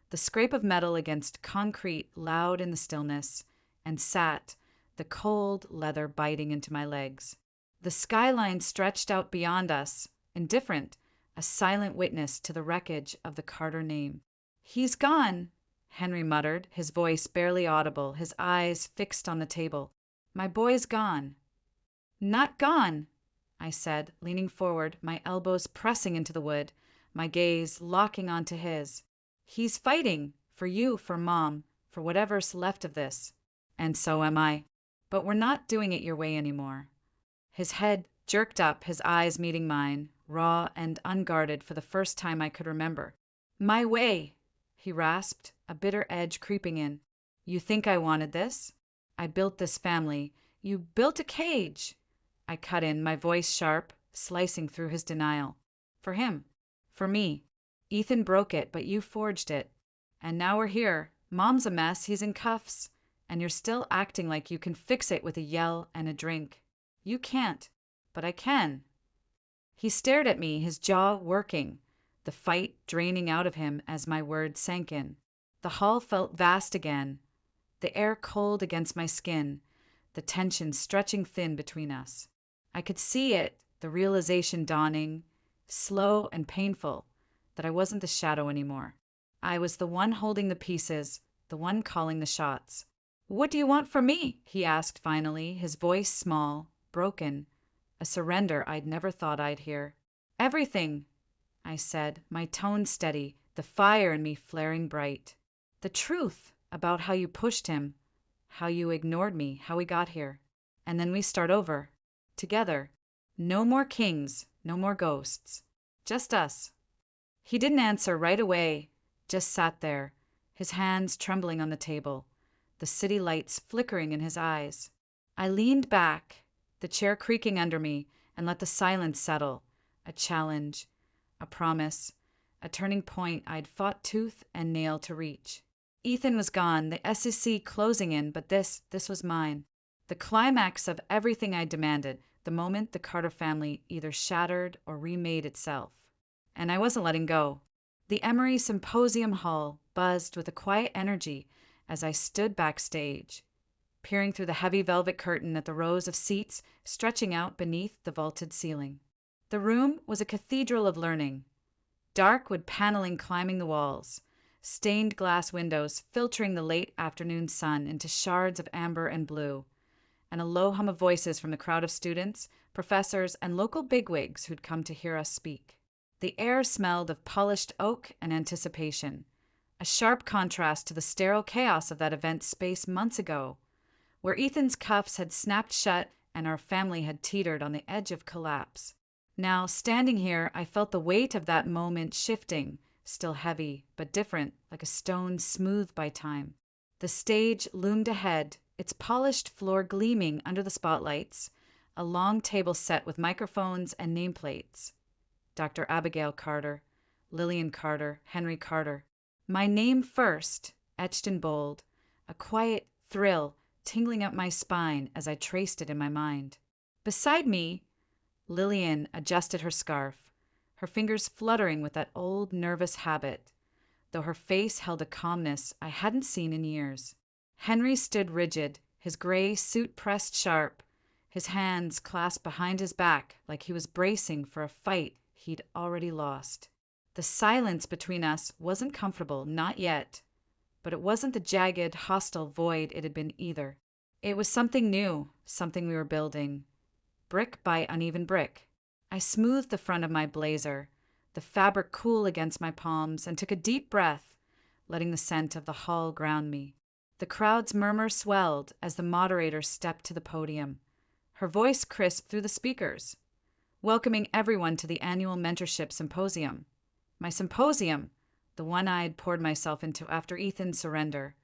the scrape of metal against concrete loud in the stillness, and sat, the cold leather biting into my legs. The skyline stretched out beyond us, indifferent, a silent witness to the wreckage of the Carter name. He's gone, Henry muttered, his voice barely audible, his eyes fixed on the table. My boy's gone. Not gone, I said, leaning forward, my elbows pressing into the wood, my gaze locking onto his. He's fighting, for you, for Mom, for whatever's left of this. And so am I. But we're not doing it your way anymore. His head jerked up, his eyes meeting mine, raw and unguarded for the first time I could remember. "My way," he rasped, a bitter edge creeping in. "You think I wanted this? I built this family. You built a cage." I cut in, my voice sharp, slicing through his denial. "For him. For me. Ethan broke it, but you forged it. And now we're here. Mom's a mess, he's in cuffs. And you're still acting like you can fix it with a yell and a drink. You can't. But I can." He stared at me, his jaw working, the fight draining out of him as my words sank in. The hall felt vast again, the air cold against my skin, the tension stretching thin between us. I could see it, the realization dawning, slow and painful, that I wasn't the shadow anymore. I was the one holding the pieces, the one calling the shots. "What do you want from me?" he asked finally, his voice small, broken, a surrender I'd never thought I'd hear. "Everything," I said, my tone steady, the fire in me flaring bright. "The truth about how you pushed him, how you ignored me, how we got here. And then we start over. Together. No more kings, no more ghosts. Just us." He didn't answer right away, just sat there, his hands trembling on the table, the city lights flickering in his eyes. I leaned back, the chair creaking under me, and let the silence settle, a challenge, a promise, a turning point I'd fought tooth and nail to reach. Ethan was gone, the SEC closing in, but this was mine. The climax of everything I demanded, the moment the Carter family either shattered or remade itself. And I wasn't letting go. The Emory Symposium Hall buzzed with a quiet energy as I stood backstage, peering through the heavy velvet curtain at the rows of seats stretching out beneath the vaulted ceiling. The room was a cathedral of learning. Dark wood paneling climbing the walls, stained glass windows filtering the late afternoon sun into shards of amber and blue, and a low hum of voices from the crowd of students, professors, and local bigwigs who'd come to hear us speak. The air smelled of polished oak and anticipation, a sharp contrast to the sterile chaos of that event space months ago, where Ethan's cuffs had snapped shut and our family had teetered on the edge of collapse. Now, standing here, I felt the weight of that moment shifting, still heavy, but different, like a stone smoothed by time. The stage loomed ahead, its polished floor gleaming under the spotlights, a long table set with microphones and nameplates. Dr. Abigail Carter, Lillian Carter, Henry Carter. My name first, etched in bold, a quiet thrill tingling up my spine as I traced it in my mind. Beside me, Lillian adjusted her scarf, her fingers fluttering with that old nervous habit, though her face held a calmness I hadn't seen in years. Henry stood rigid, his gray suit pressed sharp, his hands clasped behind his back like he was bracing for a fight he'd already lost. The silence between us wasn't comfortable, not yet, but it wasn't the jagged, hostile void it had been either. It was something new, something we were building, brick by uneven brick. I smoothed the front of my blazer, the fabric cool against my palms, and took a deep breath, letting the scent of the hall ground me. The crowd's murmur swelled as the moderator stepped to the podium, her voice crisp through the speakers, welcoming everyone to the annual mentorship symposium. My symposium, the one I'd poured myself into after Ethan's surrender,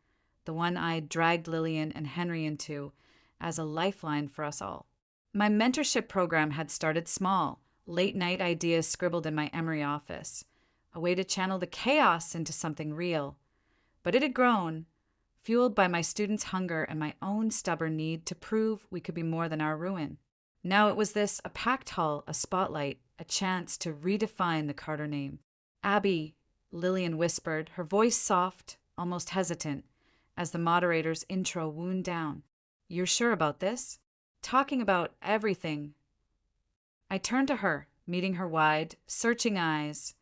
the one I'd dragged Lillian and Henry into as a lifeline for us all. My mentorship program had started small, late-night ideas scribbled in my Emory office, a way to channel the chaos into something real. But it had grown, fueled by my students' hunger and my own stubborn need to prove we could be more than our ruin. Now it was this, a packed hall, a spotlight, a chance to redefine the Carter name. "Abby," Lillian whispered, her voice soft, almost hesitant, as the moderator's intro wound down. "You're sure about this? Talking about everything." I turned to her, meeting her wide, searching eyes,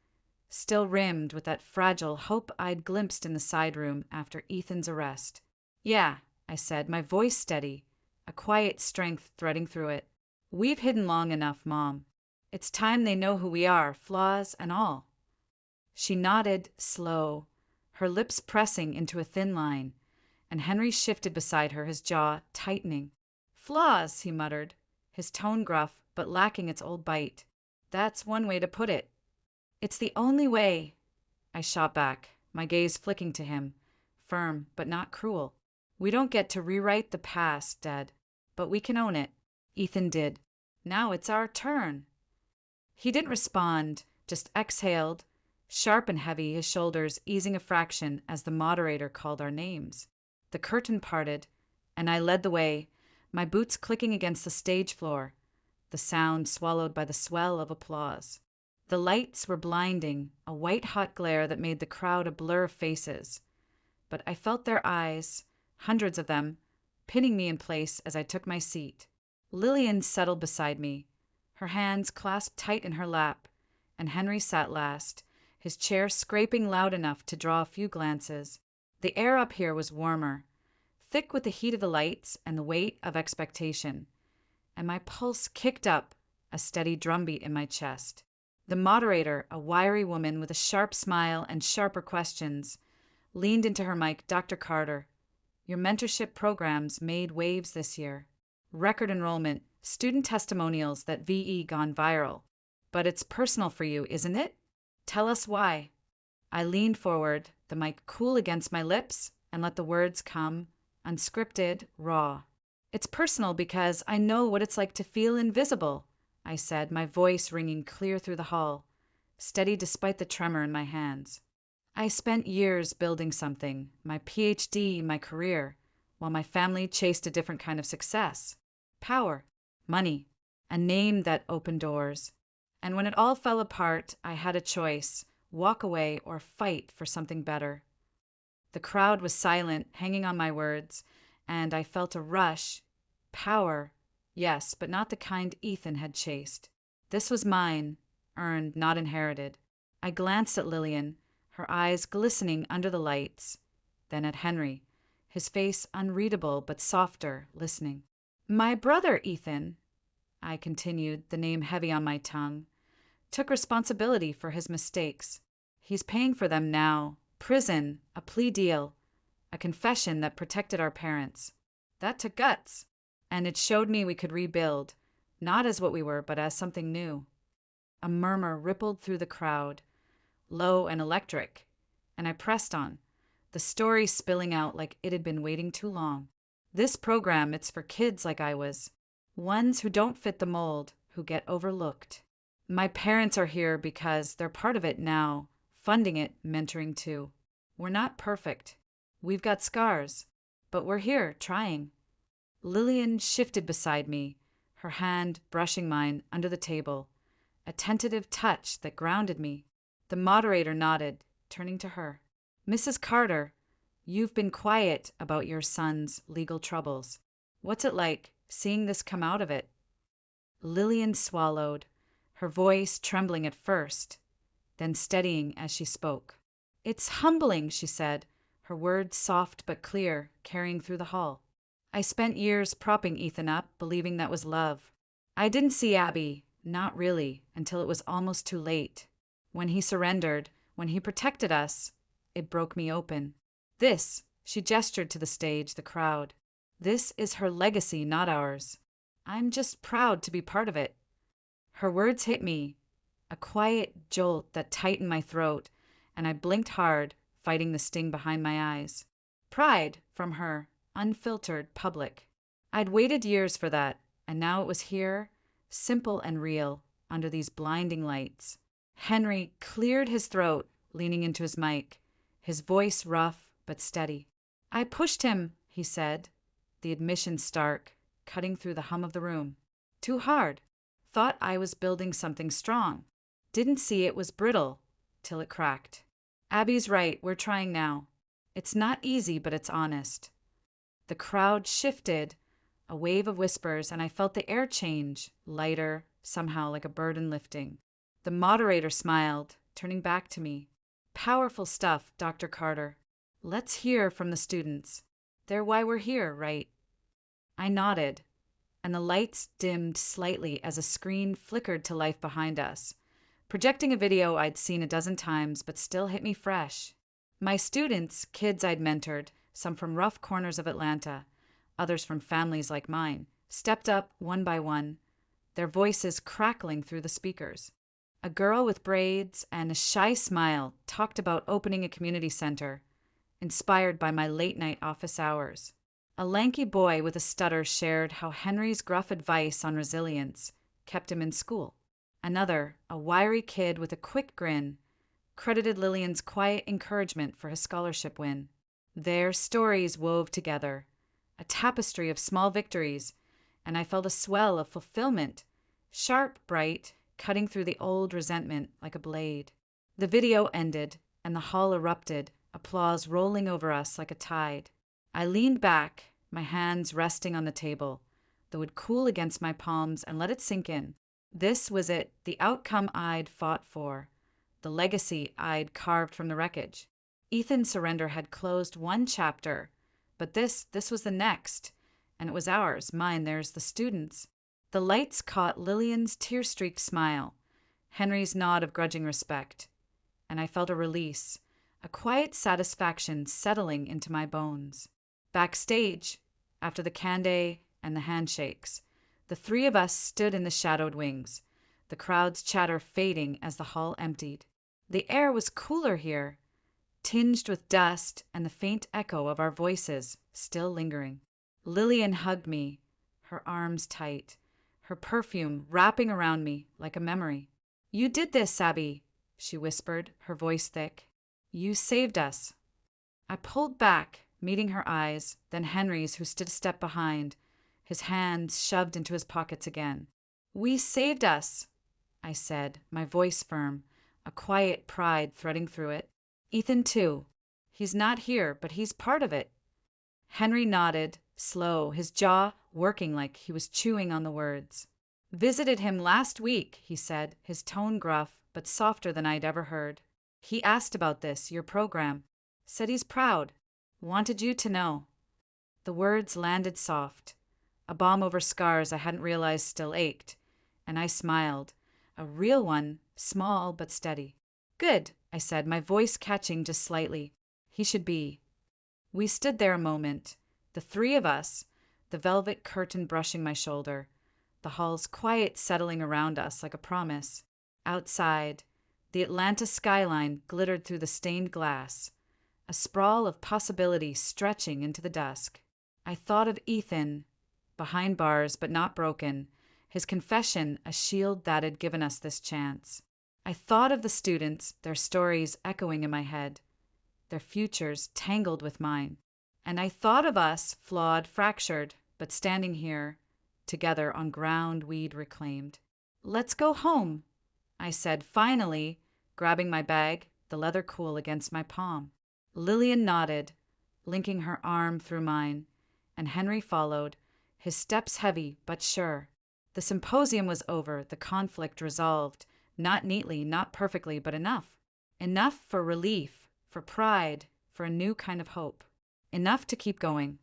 still rimmed with that fragile hope I'd glimpsed in the side room after Ethan's arrest. "Yeah," I said, my voice steady, a quiet strength threading through it. "We've hidden long enough, Mom. It's time they know who we are, flaws and all." She nodded, slow, her lips pressing into a thin line, and Henry shifted beside her, his jaw tightening. "Flaws," he muttered, his tone gruff but lacking its old bite. That's one way to put it. It's the only way, I shot back, my gaze flicking to him, firm but not cruel. We don't get to rewrite the past, Dad, but we can own it. Ethan did. Now it's our turn. He didn't respond, just exhaled, sharp and heavy, his shoulders easing a fraction as the moderator called our names. The curtain parted, and I led the way, my boots clicking against the stage floor, the sound swallowed by the swell of applause. The lights were blinding, a white-hot glare that made the crowd a blur of faces. But I felt their eyes, hundreds of them, pinning me in place as I took my seat. Lillian settled beside me, her hands clasped tight in her lap, and Henry sat last, his chair scraping loud enough to draw a few glances. The air up here was warmer, thick with the heat of the lights and the weight of expectation, and my pulse kicked up, a steady drumbeat in my chest. The moderator, a wiry woman with a sharp smile and sharper questions, leaned into her mic. Dr. Carter, your mentorship programs made waves this year. Record enrollment, student testimonials that VE gone viral. But it's personal for you, isn't it? Tell us why. I leaned forward, the mic cool against my lips, and let the words come, unscripted, raw. It's personal because I know what it's like to feel invisible, I said, my voice ringing clear through the hall, steady despite the tremor in my hands. I spent years building something, my PhD, my career, while my family chased a different kind of success. Power, money, a name that opened doors. And when it all fell apart, I had a choice, walk away or fight for something better. The crowd was silent, hanging on my words, and I felt a rush. Power, yes, but not the kind Ethan had chased. This was mine, earned, not inherited. I glanced at Lillian, her eyes glistening under the lights, then at Henry, his face unreadable but softer, listening. My brother, Ethan, I continued, the name heavy on my tongue, took responsibility for his mistakes. He's paying for them now. Prison, a plea deal, a confession that protected our parents. That took guts, and it showed me we could rebuild, not as what we were, but as something new. A murmur rippled through the crowd, low and electric, and I pressed on, the story spilling out like it had been waiting too long. This program, it's for kids like I was, ones who don't fit the mold, who get overlooked. My parents are here because they're part of it now, funding it, mentoring too. We're not perfect. We've got scars, but we're here, trying. Lillian shifted beside me, her hand brushing mine under the table, a tentative touch that grounded me. The moderator nodded, turning to her. Mrs. Carter, you've been quiet about your son's legal troubles. What's it like, seeing this come out of it? Lillian swallowed, her voice trembling at first, then steadying as she spoke. It's humbling, she said, her words soft but clear, carrying through the hall. I spent years propping Ethan up, believing that was love. I didn't see Abby, not really, until it was almost too late. When he surrendered, when he protected us, it broke me open. This, she gestured to the stage, the crowd. This is her legacy, not ours. I'm just proud to be part of it. Her words hit me, a quiet jolt that tightened my throat, and I blinked hard, fighting the sting behind my eyes. Pride, from her, unfiltered, public. I'd waited years for that, and now it was here, simple and real, under these blinding lights. Henry cleared his throat, leaning into his mic, his voice rough but steady. I pushed him, he said, the admission stark, cutting through the hum of the room. Too hard. Thought I was building something strong. Didn't see it was brittle, till it cracked. Abby's right, we're trying now. It's not easy, but it's honest. The crowd shifted, a wave of whispers, and I felt the air change, lighter, somehow like a burden lifting. The moderator smiled, turning back to me. Powerful stuff, Dr. Carter. Let's hear from the students. They're why we're here, right? I nodded, and the lights dimmed slightly as a screen flickered to life behind us, projecting a video I'd seen a dozen times but still hit me fresh. My students, kids I'd mentored, some from rough corners of Atlanta, others from families like mine, stepped up one by one, their voices crackling through the speakers. A girl with braids and a shy smile talked about opening a community center, inspired by my late-night office hours. A lanky boy with a stutter shared how Henry's gruff advice on resilience kept him in school. Another, a wiry kid with a quick grin, credited Lillian's quiet encouragement for his scholarship win. Their stories wove together, a tapestry of small victories, and I felt a swell of fulfillment, sharp, bright, cutting through the old resentment like a blade. The video ended, and the hall erupted, applause rolling over us like a tide. I leaned back, my hands resting on the table, the wood cool against my palms, and let it sink in. This was it, the outcome I'd fought for, the legacy I'd carved from the wreckage. Ethan's surrender had closed one chapter, but this was the next, and it was ours, mine, theirs, the students'. The lights caught Lillian's tear-streaked smile, Henry's nod of grudging respect, and I felt a release, a quiet satisfaction settling into my bones. Backstage, after the candé and the handshakes, the three of us stood in the shadowed wings, the crowd's chatter fading as the hall emptied. The air was cooler here, tinged with dust and the faint echo of our voices still lingering. Lillian hugged me, her arms tight, her perfume wrapping around me like a memory. "You did this, Abby," she whispered, her voice thick. "You saved us." I pulled back, meeting her eyes, then Henry's, who stood a step behind, his hands shoved into his pockets again. "We saved us," I said, my voice firm, a quiet pride threading through it. "Ethan, too. He's not here, but he's part of it." Henry nodded, slow, his jaw working like he was chewing on the words. "Visited him last week," he said, his tone gruff, but softer than I'd ever heard. "He asked about this, your program. Said he's proud. Wanted you to know." The words landed soft, a balm over scars I hadn't realized still ached, and I smiled, a real one, small but steady. "Good," I said, my voice catching just slightly. "He should be." We stood there a moment, the three of us, the velvet curtain brushing my shoulder, the hall's quiet settling around us like a promise. Outside, the Atlanta skyline glittered through the stained glass, a sprawl of possibility stretching into the dusk. I thought of Ethan, behind bars but not broken, his confession a shield that had given us this chance. I thought of the students, their stories echoing in my head, their futures tangled with mine. And I thought of us, flawed, fractured, but standing here, together on ground we'd reclaimed. "Let's go home," I said, finally, grabbing my bag, the leather cool against my palm. Lillian nodded, linking her arm through mine, and Henry followed, his steps heavy but sure. The symposium was over, the conflict resolved, not neatly, not perfectly, but enough. Enough for relief, for pride, for a new kind of hope. Enough to keep going.